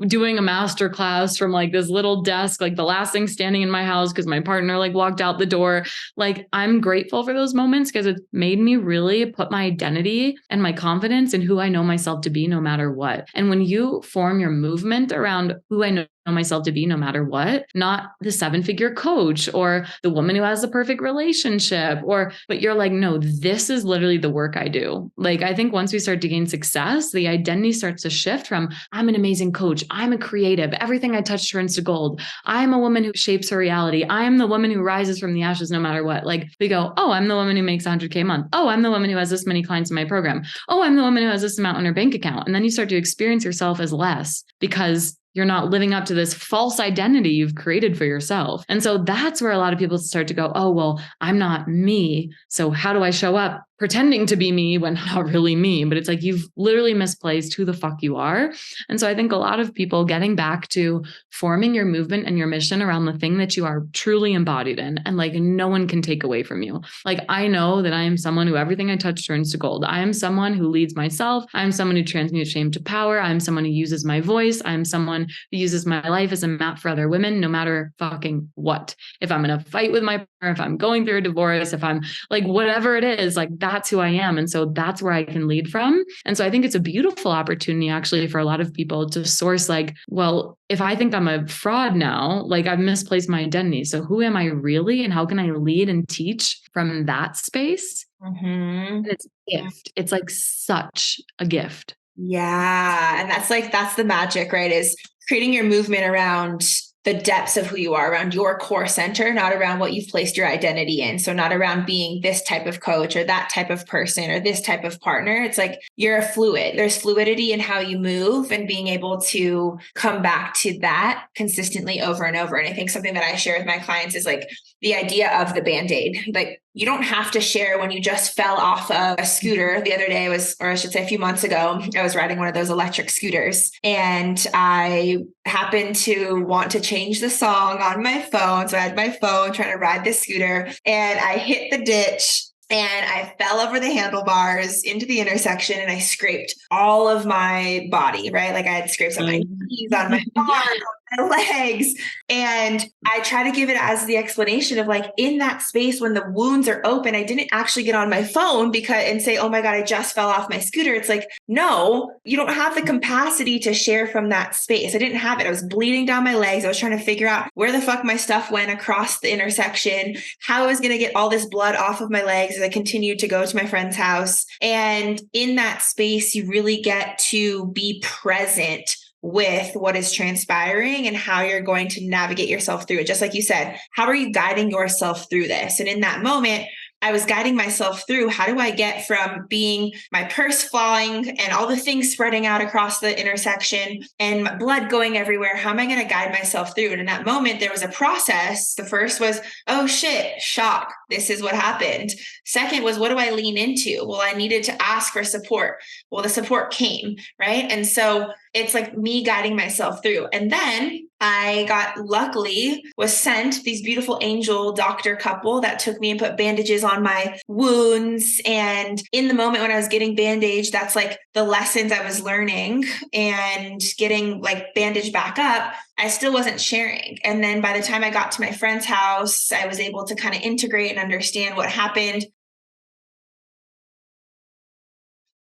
doing a master class from like this little desk, like the last thing standing in my house because my partner like walked out the door. Like I'm grateful for those moments because it made me really put my identity and my confidence in who I know myself to be no matter what. And when you form your movement around who I know myself to be no matter what, not the 7-figure coach or the woman who has the perfect relationship, but you're like, no, this is literally the work I do. Like, I think once we start to gain success, the identity starts to shift from I'm an amazing coach. I'm a creative. Everything I touch turns to gold. I'm a woman who shapes her reality. I am the woman who rises from the ashes no matter what. Like we go, oh, I'm the woman who makes 100K a month. Oh, I'm the woman who has this many clients in my program. Oh, I'm the woman who has this amount in her bank account. And then you start to experience yourself as less because you're not living up to this false identity you've created for yourself. And so that's where a lot of people start to go, oh, well, I'm not me. So how do I show up pretending to be me when not really me? But it's like, you've literally misplaced who the fuck you are. And so I think a lot of people getting back to forming your movement and your mission around the thing that you are truly embodied in, and like no one can take away from you. Like I know that I am someone who everything I touch turns to gold. I am someone who leads myself. I'm someone who transmutes shame to power. I'm someone who uses my voice. I'm someone who uses my life as a map for other women, no matter fucking what. If I'm in a fight with my partner, if I'm going through a divorce, if I'm like, whatever it is, like that's who I am. And so that's where I can lead from. And so I think it's a beautiful opportunity actually for a lot of people to source like, well, if I think I'm a fraud now, like I've misplaced my identity. So who am I really? And how can I lead and teach from that space? Mm-hmm. And it's a gift. It's like such a gift. Yeah. And that's the magic, right? Is creating your movement around the depths of who you are, around your core center, not around what you've placed your identity in. So not around being this type of coach or that type of person or this type of partner. It's like you're a fluid. There's fluidity in how you move, and being able to come back to that consistently over and over. And I think something that I share with my clients is like the idea of the Band-Aid. Like you don't have to share when you just fell off of a scooter. The other day or I should say a few months ago, I was riding one of those electric scooters, and I happened to want to change the song on my phone. So I had my phone trying to ride this scooter, and I hit the ditch and I fell over the handlebars into the intersection, and I scraped all of my body, right? Like I had scrapes on my knees, on my arms, on my legs. And I try to give it as the explanation of like, in that space when the wounds are open, I didn't actually get on my phone and say, oh my God, I just fell off my scooter. It's like, no, you don't have the capacity to share from that space. I didn't have it. I was bleeding down my legs. I was trying to figure out where the fuck my stuff went across the intersection, how I was going to get all this blood off of my legs as I continued to go to my friend's house. And in that space, you really get to be present with what is transpiring and how you're going to navigate yourself through it. Just like you said, how are you guiding yourself through this? And in that moment, I was guiding myself through, how do I get from being my purse falling and all the things spreading out across the intersection and blood going everywhere? How am I going to guide myself through? And in that moment, there was a process. The first was, oh shit, shock. This is what happened. Second was, what do I lean into? Well, I needed to ask for support. Well, the support came, right? And so it's like me guiding myself through. And then I luckily was sent these beautiful angel doctor couple that took me and put bandages on my wounds. And in the moment when I was getting bandaged, that's like the lessons I was learning and getting like bandaged back up. I still wasn't sharing. And then by the time I got to my friend's house, I was able to kind of integrate and understand what happened.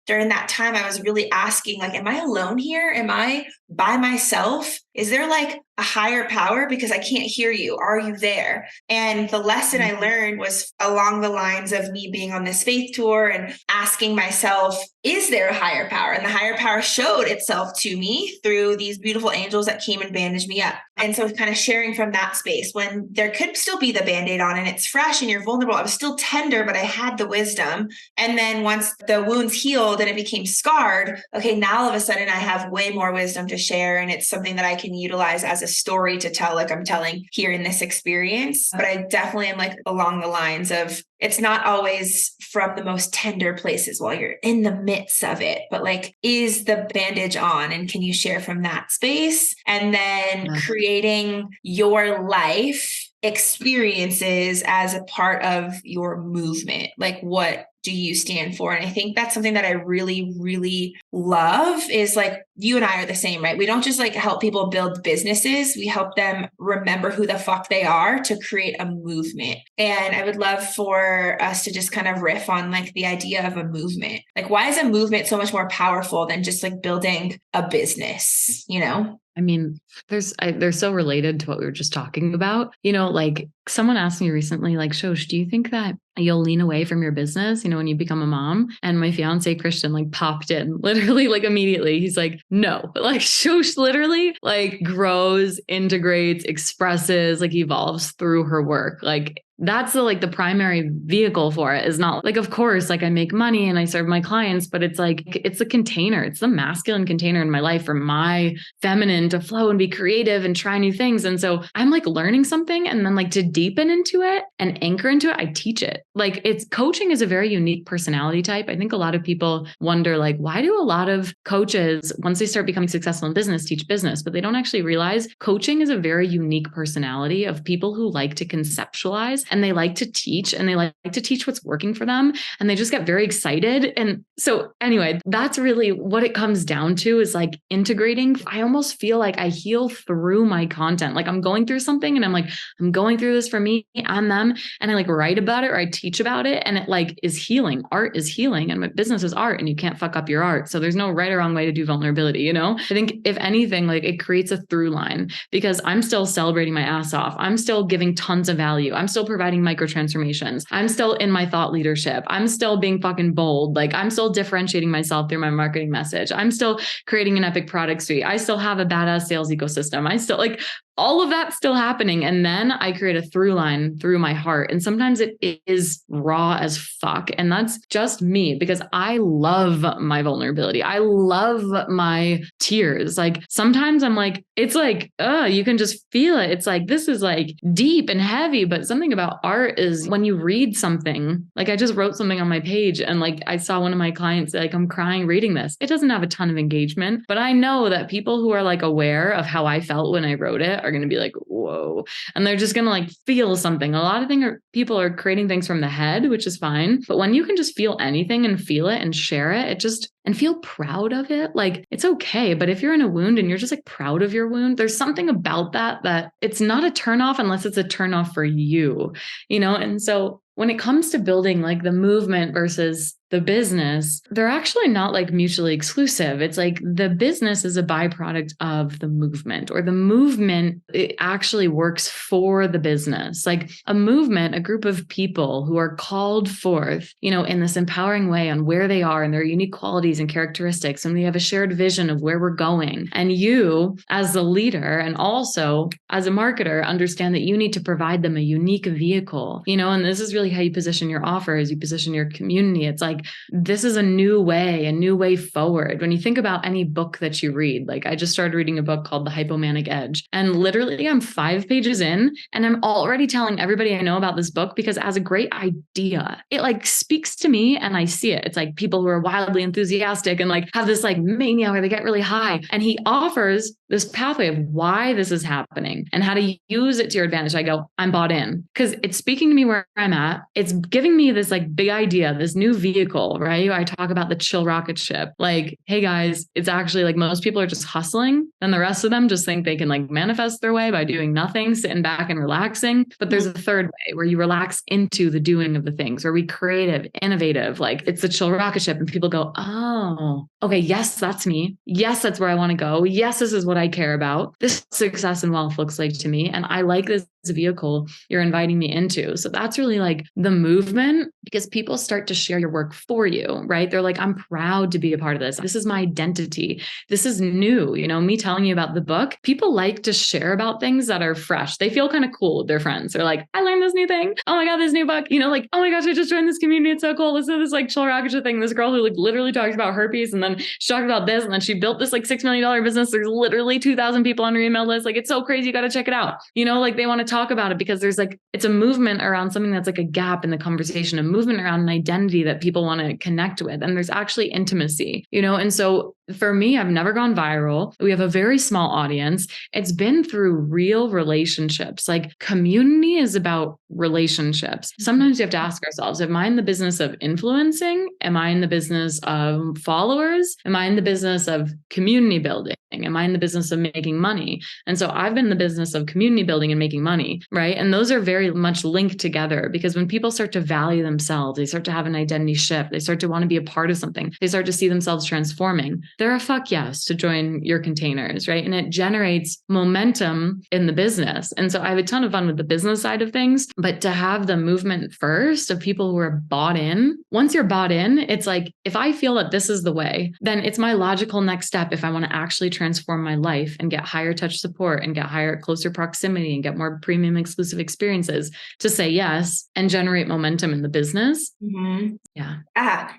During that time, I was really asking, like, am I alone here? Am I by myself? Is there like a higher power? Because I can't hear you. Are you there? And the lesson I learned was along the lines of me being on this faith tour and asking myself, is there a higher power? And the higher power showed itself to me through these beautiful angels that came and bandaged me up. And so kind of sharing from that space when there could still be the Band-Aid on and it's fresh and you're vulnerable. I was still tender, but I had the wisdom. And then once the wounds healed and it became scarred, okay, now all of a sudden I have way more wisdom to share. And it's something that I can utilize as a story to tell, like I'm telling here in this experience. But I definitely am like along the lines of, it's not always from the most tender places while you're in the midst of it, but like, is the bandage on and can you share from that space? And then creating your life experiences as a part of your movement. Like, what do you stand for? And I think that's something that I really, really love is like, you and I are the same, right? We don't just like help people build businesses. We help them remember who the fuck they are to create a movement. And I would love for us to just kind of riff on like the idea of a movement. Like, why is a movement so much more powerful than just like building a business, you know? I mean, they're so related to what we were just talking about. You know, like someone asked me recently, like, Shosh, do you think that you'll lean away from your business, you know, when you become a mom? And my fiance, Christian, like popped in literally like immediately. He's like, no, like Shosh literally like grows, integrates, expresses, like evolves through her work. Like that's the primary vehicle for it is not like, of course, like I make money and I serve my clients, but it's like, it's a container. It's the masculine container in my life for my feminine to flow and be creative and try new things. And so I'm like learning something and then like to deepen into it and anchor into it, I teach it. Like coaching is a very unique personality type. I think a lot of people wonder like, why do a lot of coaches, once they start becoming successful in business, teach business, but they don't actually realize coaching is a very unique personality of people who like to conceptualize and they like to teach and they like to teach what's working for them. And they just get very excited. And so anyway, that's really what it comes down to is like integrating. I almost feel like I heal through my content. Like I'm going through something and I'm like, I'm going through this for me and them. And I like write about it or I teach about it. And it like is healing. Art is healing and my business is art and you can't fuck up your art. So there's no right or wrong way to do vulnerability. You know, I think if anything, like it creates a through line because I'm still celebrating my ass off. I'm still giving tons of value. I'm still providing micro transformations. I'm still in my thought leadership. I'm still being fucking bold. Like I'm still differentiating myself through my marketing message. I'm still creating an epic product suite. I still have a badass sales ecosystem. I still like all of that's still happening. And then I create a through line through my heart. And sometimes it is raw as fuck. And that's just me because I love my vulnerability. I love my tears. Like sometimes I'm like, it's like, you can just feel it. It's like, this is like deep and heavy, but something about art is when you read something, like I just wrote something on my page and like, I saw one of my clients, like I'm crying reading this. It doesn't have a ton of engagement, but I know that people who are like aware of how I felt when I wrote it are going to be like, whoa. And they're just going to like feel something. A lot of people are creating things from the head, which is fine. But when you can just feel anything and feel it and share it, and feel proud of it, like it's okay. But if you're in a wound and you're just like proud of your wound, there's something about that it's not a turnoff unless it's a turnoff for you, you know? And so when it comes to building like the movement versus the business, they're actually not like mutually exclusive. It's like the business is a byproduct of the movement, or the movement, it actually works for the business. Like a movement, a group of people who are called forth, in this empowering way on where they are and their unique qualities and characteristics. And we have a shared vision of where we're going. And you, as the leader and also as a marketer, understand that you need to provide them a unique vehicle, and this is really how you position your offer, as you position your community. It's like, this is a new way forward. When you think about any book that you read, like I just started reading a book called The Hypomanic Edge, and literally I'm 5 pages in and I'm already telling everybody I know about this book because it has a great idea. It like speaks to me and I see it. It's like people who are wildly enthusiastic and like have this like mania where they get really high. And he offers this pathway of why this is happening and how to use it to your advantage. I go, I'm bought in because it's speaking to me where I'm at. It's giving me this like big idea, this new vehicle, right? I talk about the chill rocket ship. Like, hey guys, it's actually like most people are just hustling and the rest of them just think they can like manifest their way by doing nothing, sitting back and relaxing. But there's a third way where you relax into the doing of the things, where we creative, innovative, like it's the chill rocket ship. And people go, oh, okay, yes, that's me. Yes, that's where I want to go. Yes, this is what I care about. This success and wealth looks like to me. And I like this vehicle you're inviting me into. So that's really like the movement, because people start to share your work for you, right? They're like, I'm proud to be a part of this. This is my identity. This is new. Me telling you about the book, people like to share about things that are fresh. They feel kind of cool with their friends. They're like, I learned this new thing. Oh my God, this new book, like, oh my gosh, I just joined this community. It's so cool. Listen to this like chill rocket ship thing. This girl who like literally talks about herpes and then she talked about this and then she built this like $6 million business. There's literally 2,000 people on her email list. Like, it's so crazy. You got to check it out. Like they want to talk about it because there's like, it's a movement around something that's like a gap in the conversation, a movement around an identity that people want to connect with. And there's actually intimacy, and so for me, I've never gone viral. We have a very small audience. It's been through real relationships. Like community is about relationships. Sometimes you have to ask ourselves, am I in the business of influencing? Am I in the business of followers? Am I in the business of community building? Am I in the business of making money? And so I've been in the business of community building and making money, right? And those are very much linked together, because when people start to value themselves, they start to have an identity shift. They start to want to be a part of something. They start to see themselves transforming. They're a fuck yes to join your containers, right? And it generates momentum in the business. And so I have a ton of fun with the business side of things, but to have the movement first of people who are bought in, once you're bought in, it's like, if I feel that this is the way, then it's my logical next step. If I want to actually transform my life and get higher touch support and get closer proximity and get more premium exclusive experiences, to say yes and generate momentum in the business. Mm-hmm. Yeah.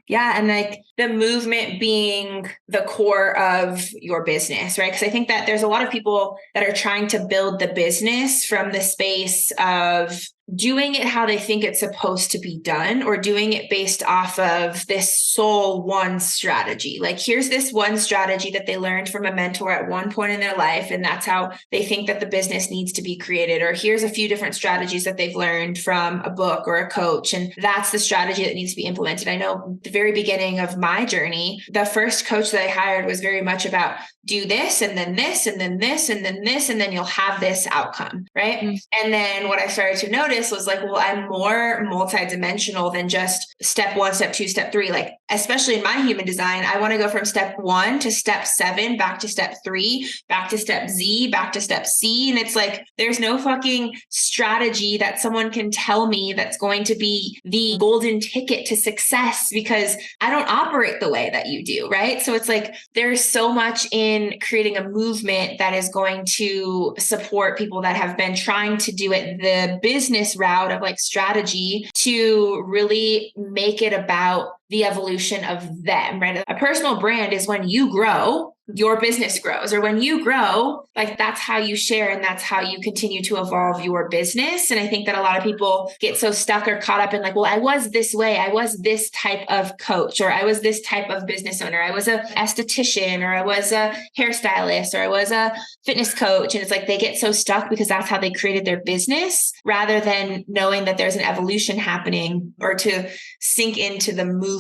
Yeah. And like the movement being the core of your business, right? Because I think that there's a lot of people that are trying to build the business from the space of doing it how they think it's supposed to be done, or doing it based off of this sole one strategy. Like, here's this one strategy that they learned from a mentor at one point in their life, and that's how they think that the business needs to be created. Or here's a few different strategies that they've learned from a book or a coach, and that's the strategy that needs to be implemented. I know the very beginning of my journey, the first coach that I hired was very much about do this, and then this, and then this, and then this, and then you'll have this outcome, right? Mm-hmm. And then what I started to notice was like, well, I'm more multidimensional than just step 1, step 2, step 3. Like, especially in my human design, I want to go from step 1 to step 7, back to step 3, back to step Z, back to step C. And it's like, there's no fucking strategy that someone can tell me that's going to be the golden ticket to success, because I don't operate the way that you do, right? So it's like, there's so much in creating a movement that is going to support people that have been trying to do it the business route of like strategy, to really make it about the evolution of them, right? A personal brand is when you grow, your business grows, or when you grow, like that's how you share and that's how you continue to evolve your business. And I think that a lot of people get so stuck or caught up in like, well, I was this way, I was this type of coach, or I was this type of business owner, I was a esthetician, or I was a hairstylist, or I was a fitness coach. And it's like, they get so stuck because that's how they created their business, rather than knowing that there's an evolution happening, or to sink into the movement.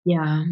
Yeah.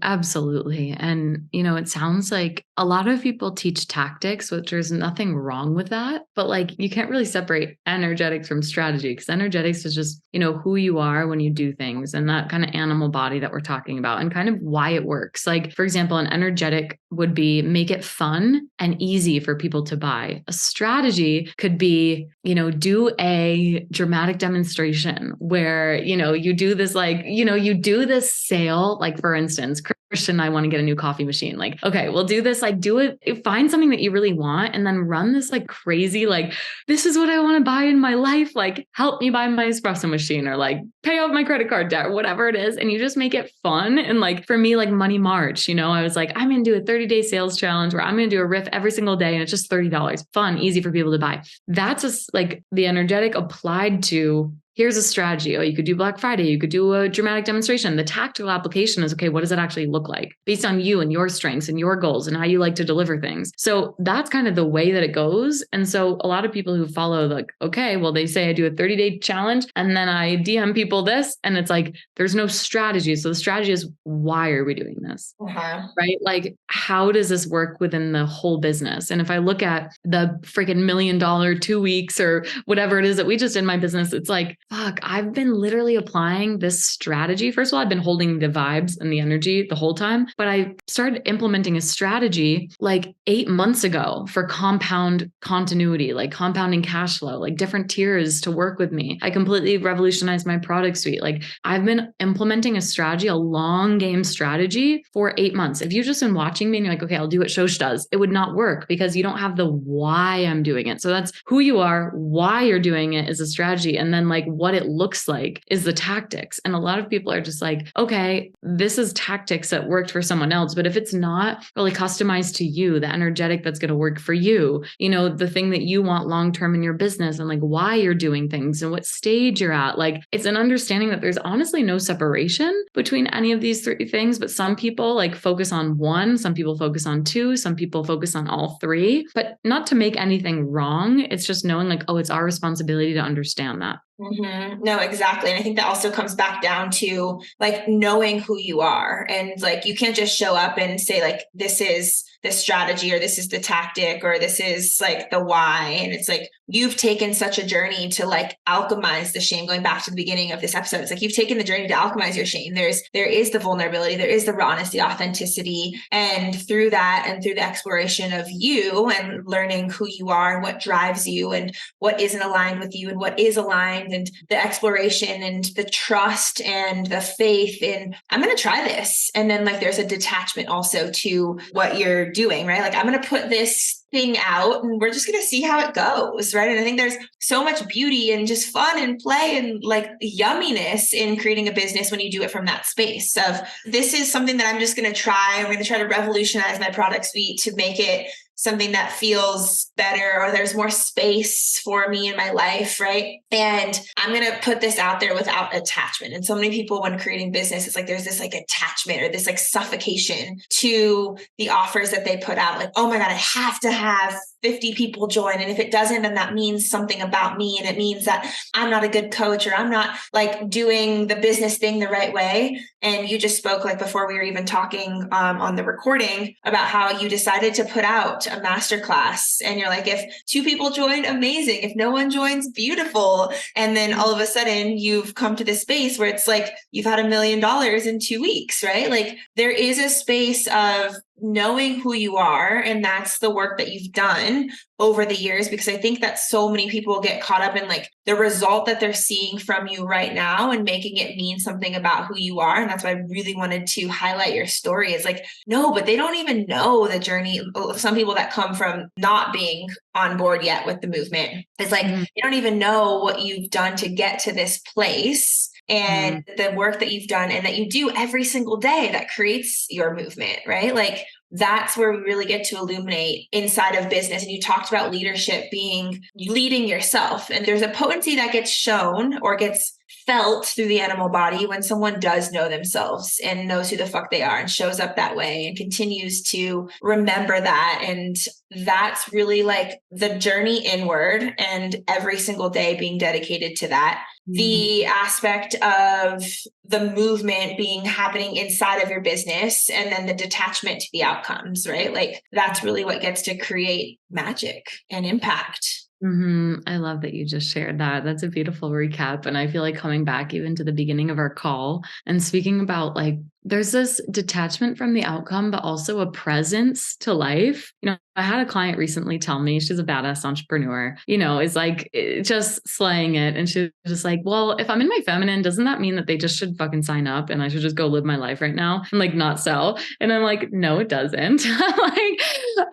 Absolutely. And, it sounds like a lot of people teach tactics, which there's nothing wrong with that. But like, you can't really separate energetics from strategy because energetics is just, who you are when you do things and that kind of animal body that we're talking about and kind of why it works. Like, for example, an energetic would be make it fun and easy for people to buy. A strategy could be, do a dramatic demonstration where, you do this like, you do this sale, like for instance, Christian and I want to get a new coffee machine. Like, okay, we'll do this, like do it, find something that you really want and then run this like crazy, like, this is what I want to buy in my life. Like, help me buy my espresso machine or like pay off my credit card debt or whatever it is. And you just make it fun. And like, for me, like Money March, I was like, I'm going to do a 30-day sales challenge where I'm going to do a riff every single day. And it's just $30, fun, easy for people to buy. That's just like the energetic applied to here's a strategy. Oh, you could do Black Friday. You could do a dramatic demonstration. The tactical application is, okay, what does it actually look like based on you and your strengths and your goals and how you like to deliver things? So that's kind of the way that it goes. And so a lot of people who follow like, okay, well, they say I do a 30-day challenge and then I DM people this and it's like, there's no strategy. So the strategy is, why are we doing this? Right? Like, how does this work within the whole business? And if I look at the freaking $1 million 2 weeks or whatever it is that we just did in my business, it's like, fuck, I've been literally applying this strategy. First of all, I've been holding the vibes and the energy the whole time, but I started implementing a strategy like 8 months ago for compound continuity, like compounding cash flow, like different tiers to work with me. I completely revolutionized my product suite. Like, I've been implementing a strategy, a long game strategy for 8 months. If you've just been watching me and you're like, okay, I'll do what Shosh does, it would not work because you don't have the why I'm doing it. So that's who you are, why you're doing it is a strategy. And then like what it looks like is the tactics. And a lot of people are just like, okay, this is tactics that worked for someone else. But if it's not really customized to you, the energetic that's going to work for you, the thing that you want long-term in your business and like why you're doing things and what stage you're at, like it's an understanding that there's honestly no separation between any of these three things. But some people like focus on one, some people focus on two, some people focus on all three, but not to make anything wrong. It's just knowing like, oh, it's our responsibility to understand that. No, exactly. And I think that also comes back down to like knowing who you are. And like, you can't just show up and say like, this is the strategy or this is the tactic or this is like the why. And it's like, you've taken such a journey to like alchemize the shame. Going back to the beginning of this episode, it's like, you've taken the journey to alchemize your shame. There is the vulnerability, there is the rawness, the authenticity. And through that and through the exploration of you and learning who you are and what drives you and what isn't aligned with you and what is aligned, and the exploration and the trust and the faith in, I'm going to try this. And then like, there's a detachment also to what you're doing, right? Like, I'm going to put this thing out and we're just going to see how it goes. Right. And I think there's so much beauty and just fun and play and like yumminess in creating a business when you do it from that space of, this is something that I'm just going to try. I'm going to try to revolutionize my product suite to make it something that feels better, or there's more space for me in my life, right? And I'm going to put this out there without attachment. And so many people, when creating business, it's like there's this like attachment or this like suffocation to the offers that they put out. Like, oh my God, I have to have 50 people join. And if it doesn't, then that means something about me. And it means that I'm not a good coach or I'm not like doing the business thing the right way. And you just spoke like before we were even talking on the recording about how you decided to put out a masterclass and you're like, if 2 people join, amazing. If no one joins, beautiful. And then all of a sudden you've come to this space where it's like, you've had $1 million in 2 weeks, right? Like there is a space of knowing who you are. And that's the work that you've done over the years, because I think that so many people get caught up in like the result that they're seeing from you right now and making it mean something about who you are. And that's why I really wanted to highlight your story. It's like, no, but they don't even know the journey of some people that come from not being on board yet with the movement. It's like, they don't even know what you've done to get to this place. And the work that you've done and that you do every single day that creates your movement, right? Like that's where we really get to illuminate inside of business. And you talked about leadership being leading yourself. And there's a potency that gets shown or gets felt through the animal body when someone does know themselves and knows who the fuck they are and shows up that way and continues to remember that. And that's really like the journey inward, and every single day being dedicated to that. the aspect of the movement being happening inside of your business, and then the detachment to the outcomes, right? Like that's really what gets to create magic and impact. I love that you just shared that. That's a beautiful recap. And I feel like coming back even to the beginning of our call and speaking about like, there's this detachment from the outcome, but also a presence to life. I had a client recently tell me, she's a badass entrepreneur, is like just slaying it. And she's just like, well, if I'm in my feminine, doesn't that mean that they just should fucking sign up and I should just go live my life right now and like not sell? And I'm like, no, it doesn't. Like,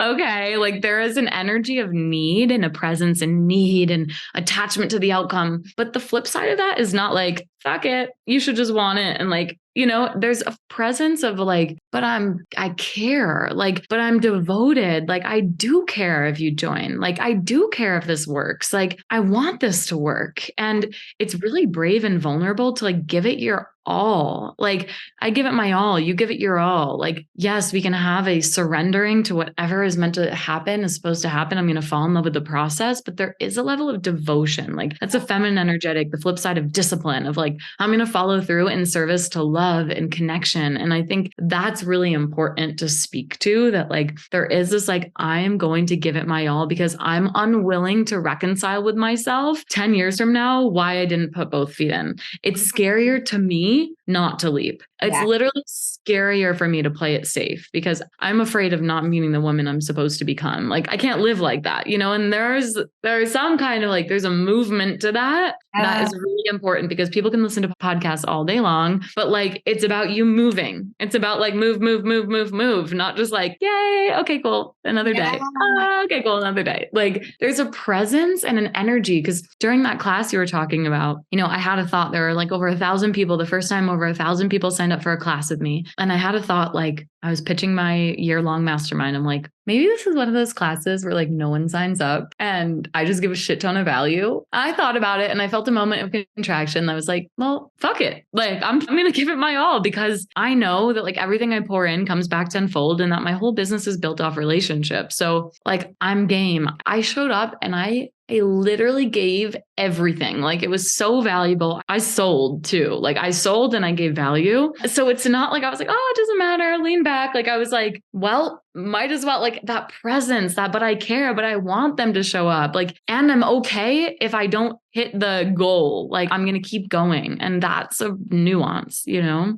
okay, like there is an energy of need and a presence and need and attachment to the outcome. But the flip side of that is not like, fuck it, you should just want it. And like, there's a presence of like, but I care, like, but I'm devoted. Like, I do care if you join. Like, I do care if this works. Like, I want this to work. And it's really brave and vulnerable to like give it your all. Like, I give it my all, you give it your all. Like, yes, we can have a surrendering to whatever is meant to happen, is supposed to happen. I'm going to fall in love with the process, but there is a level of devotion. Like, that's a feminine energetic, the flip side of discipline, of like, I'm going to follow through in service to love and connection. And I think that's really important to speak to, that like, there is this, like, I am going to give it my all because I'm unwilling to reconcile with myself 10 years from now why I didn't put both feet in. It's scarier to me not to leap. It's literally scarier for me to play it safe because I'm afraid of not meeting the woman I'm supposed to become. Like, I can't live like that, and there's some kind of like, there's a movement to that that is really important, because people can listen to podcasts all day long, but like, it's about you moving. It's about like move, not just like, yay, okay, cool, another day. Okay, cool, another day. Like, there's a presence and an energy. Because during that class you were talking about, I had a thought. There were like over 1,000 people. The first time over 1,000 people signed up for a class with me. And I had a thought, like, I was pitching my year-long mastermind. I'm like, maybe this is one of those classes where like no one signs up and I just give a shit ton of value. I thought about it and I felt a moment of contraction. I was like, well, fuck it. Like, I'm going to give it my all, because I know that like everything I pour in comes back tenfold, and that my whole business is built off relationships. So like, I'm game. I showed up and I literally gave everything. Like, it was so valuable. I sold too. Like, I sold and I gave value. So it's not like I was like, oh, it doesn't matter, lean back. Like, I was like, well, might as well, like, that presence, that, but I care, but I want them to show up. Like, and I'm okay if I don't hit the goal. Like, I'm going to keep going. And that's a nuance, Yeah.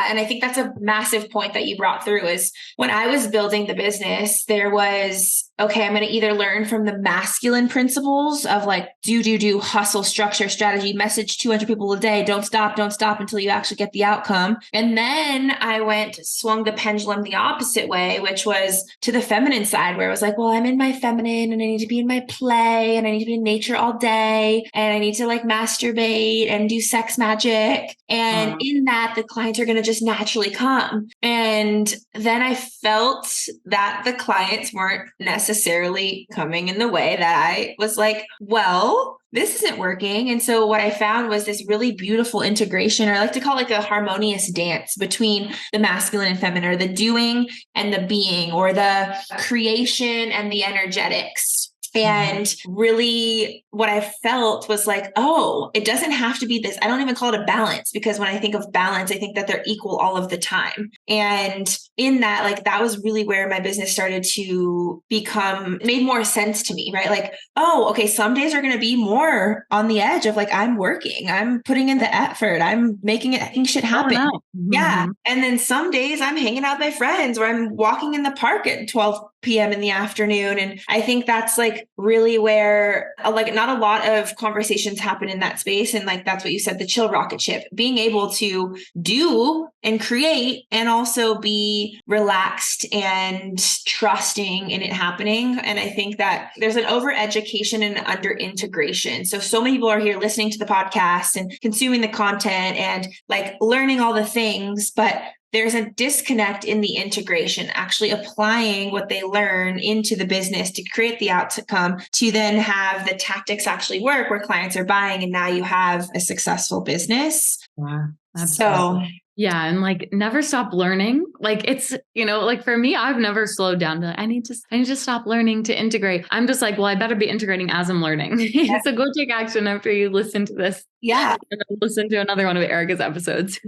And I think that's a massive point that you brought through. Is when I was building the business, there was, okay, I'm going to either learn from the masculine principles of like, do, hustle, structure, strategy, message 200 people a day, don't stop until you actually get the outcome. And then I swung the pendulum the opposite way, which was to the feminine side, where it was like, well, I'm in my feminine and I need to be in my play and I need to be in nature all day and I need to like masturbate and do sex magic. And in that, the clients are going to just naturally come. And then I felt that the clients weren't necessarily coming in the way that I was like, well, this isn't working. And so what I found was this really beautiful integration, or I like to call it like a harmonious dance between the masculine and feminine, or the doing and the being, or the creation and the energetics. And really what I felt was like, oh, it doesn't have to be this. I don't even call it a balance, because when I think of balance, I think that they're equal all of the time. And in that, like, that was really where my business started to made more sense to me, right? Like, oh, okay, some days are going to be more on the edge of like, I'm working, I'm putting in the effort, I'm making shit happen. Oh, no. Yeah. And then some days I'm hanging out with my friends, or I'm walking in the park at 12 p.m. in the afternoon. And I think that's like really where like not a lot of conversations happen in that space. And like, that's what you said, the chill rocket ship, being able to do and create and also be relaxed and trusting in it happening. And I think that there's an over education and under integration. So many people are here listening to the podcast and consuming the content and like learning all the things, but there's a disconnect in the integration, actually applying what they learn into the business to create the outcome, to then have the tactics actually work where clients are buying. And now you have a successful business. Yeah, absolutely. So yeah. And like, never stop learning. Like, it's, like for me, I've never slowed down to, I need to stop learning to integrate. I'm just like, well, I better be integrating as I'm learning. So go take action after you listen to this Yeah. And then listen to another one of Erica's episodes.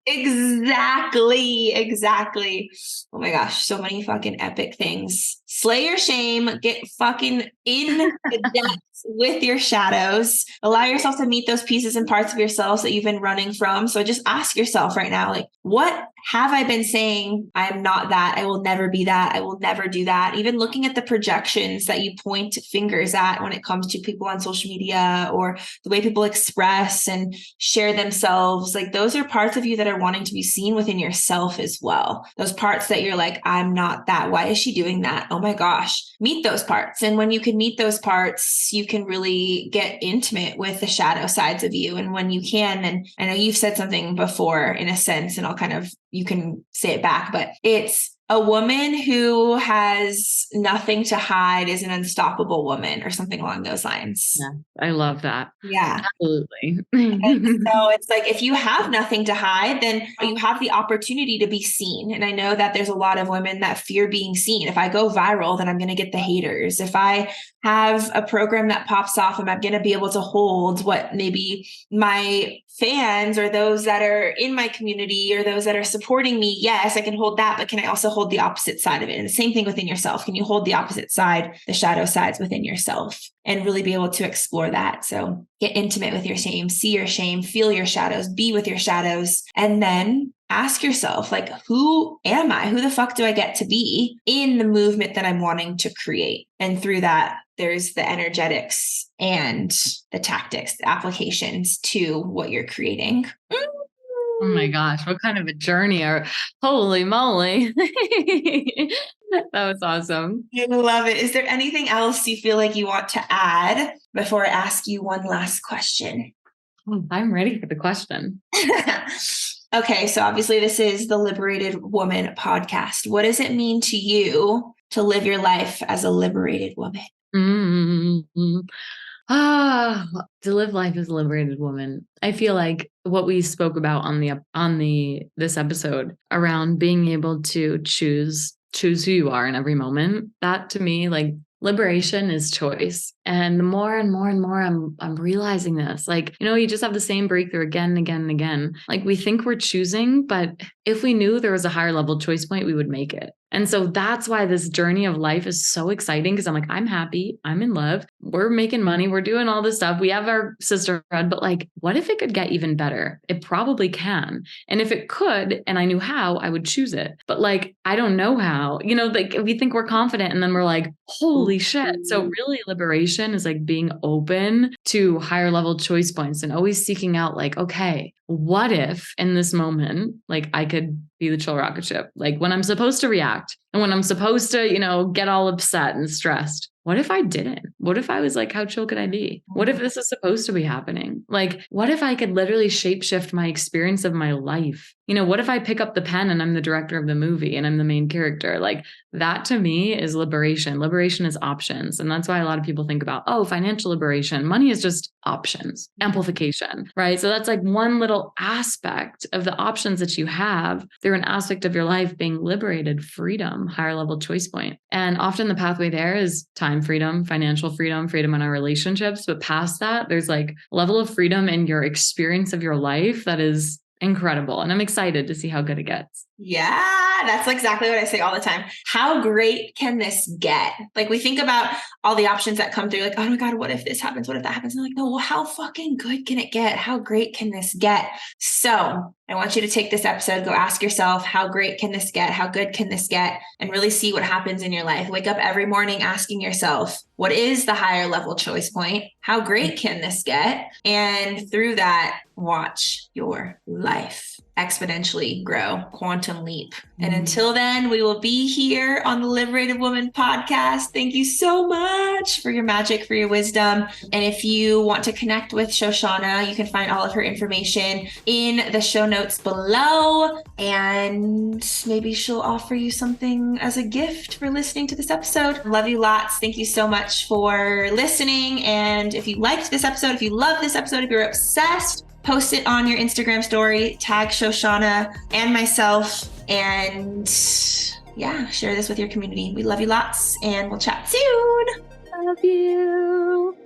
Exactly. Oh my gosh, so many fucking epic things. Slay your shame, get fucking in the depths with your shadows. Allow yourself to meet those pieces and parts of yourselves that you've been running from. So just ask yourself right now, like, what have I been saying? I am not that. I will never be that. I will never do that. Even looking at the projections that you point fingers at when it comes to people on social media or the way people express and share themselves, like those are parts of you that are wanting to be seen within yourself as well. Those parts that you're like, I'm not that. Why is she doing that? Oh my gosh. Meet those parts. And when you can meet those parts, you can really get intimate with the shadow sides of you. And when you can, then I know you've said something before in a sense, and you can say it back, but it's a woman who has nothing to hide is an unstoppable woman or something along those lines. Yeah, I love that. Yeah. Absolutely. And so it's like, if you have nothing to hide, then you have the opportunity to be seen. And I know that there's a lot of women that fear being seen. If I go viral, then I'm going to get the haters. If I have a program that pops off, am I going to be able to hold what maybe my fans or those that are in my community or those that are supporting me? Yes, I can hold that, but can I also hold the opposite side of it? And the same thing within yourself. Can you hold the opposite side, the shadow sides within yourself, and really be able to explore that? So get intimate with your shame, see your shame, feel your shadows, be with your shadows, and then ask yourself, like, who am I? Who the fuck do I get to be in the movement that I'm wanting to create? And through that, there's the energetics and the tactics, the applications to what you're creating. Oh my gosh, what kind of a journey, or holy moly. That was awesome. I love it. Is there anything else you feel like you want to add before I ask you one last question? I'm ready for the question. Okay, so obviously this is the Liberated Woman podcast. What does it mean to you to live your life as a liberated woman? Mm-hmm. To live life as a liberated woman. I feel like what we spoke about on this episode around being able to choose who you are in every moment. That to me, like, liberation is choice. And the more and more and more I'm realizing this, like, you just have the same breakthrough again and again and again. Like, we think we're choosing, but if we knew there was a higher level choice point, we would make it. And so that's why this journey of life is so exciting, because I'm like, I'm happy. I'm in love. We're making money. We're doing all this stuff. We have our sisterhood, but like, what if it could get even better? It probably can. And if it could, and I knew how, I would choose it. But like, I don't know how, like, we think we're confident and then we're like, holy shit. So really, liberation is like being open to higher level choice points and always seeking out, like, okay, what if in this moment, like, I could be the chill rocket ship, like when I'm supposed to react and when I'm supposed to, get all upset and stressed. What if I didn't? What if I was like, how chill could I be? What if this is supposed to be happening? Like, what if I could literally shapeshift my experience of my life? What if I pick up the pen and I'm the director of the movie and I'm the main character? Like, that to me is liberation. Liberation is options. And that's why a lot of people think about, oh, financial liberation. Money is just options, amplification, right? So that's like one little aspect of the options that you have through an aspect of your life being liberated, freedom, higher level choice point. And often the pathway there is time freedom, financial freedom, freedom in our relationships. But past that, there's like a level of freedom in your experience of your life that is incredible. And I'm excited to see how good it gets. Yeah, that's exactly what I say all the time. How great can this get? Like, we think about all the options that come through, like, oh my God, what if this happens? What if that happens? And I'm like, no, well, how fucking good can it get? How great can this get? So I want you to take this episode, go ask yourself, how great can this get? How good can this get? And really see what happens in your life. Wake up every morning asking yourself, what is the higher level choice point? How great can this get? And through that, watch your life exponentially grow, quantum leap. And until then, we will be here on the Liberated Woman podcast. Thank you so much for your magic, for your wisdom. And if you want to connect with Shoshanna, you can find all of her information in the show notes below. And maybe she'll offer you something as a gift for listening to this episode. Love you lots. Thank you so much for listening. And if you liked this episode, if you love this episode, if you're obsessed, post it on your Instagram story, tag Shoshanna and myself, and yeah, share this with your community. We love you lots, and we'll chat soon. Love you.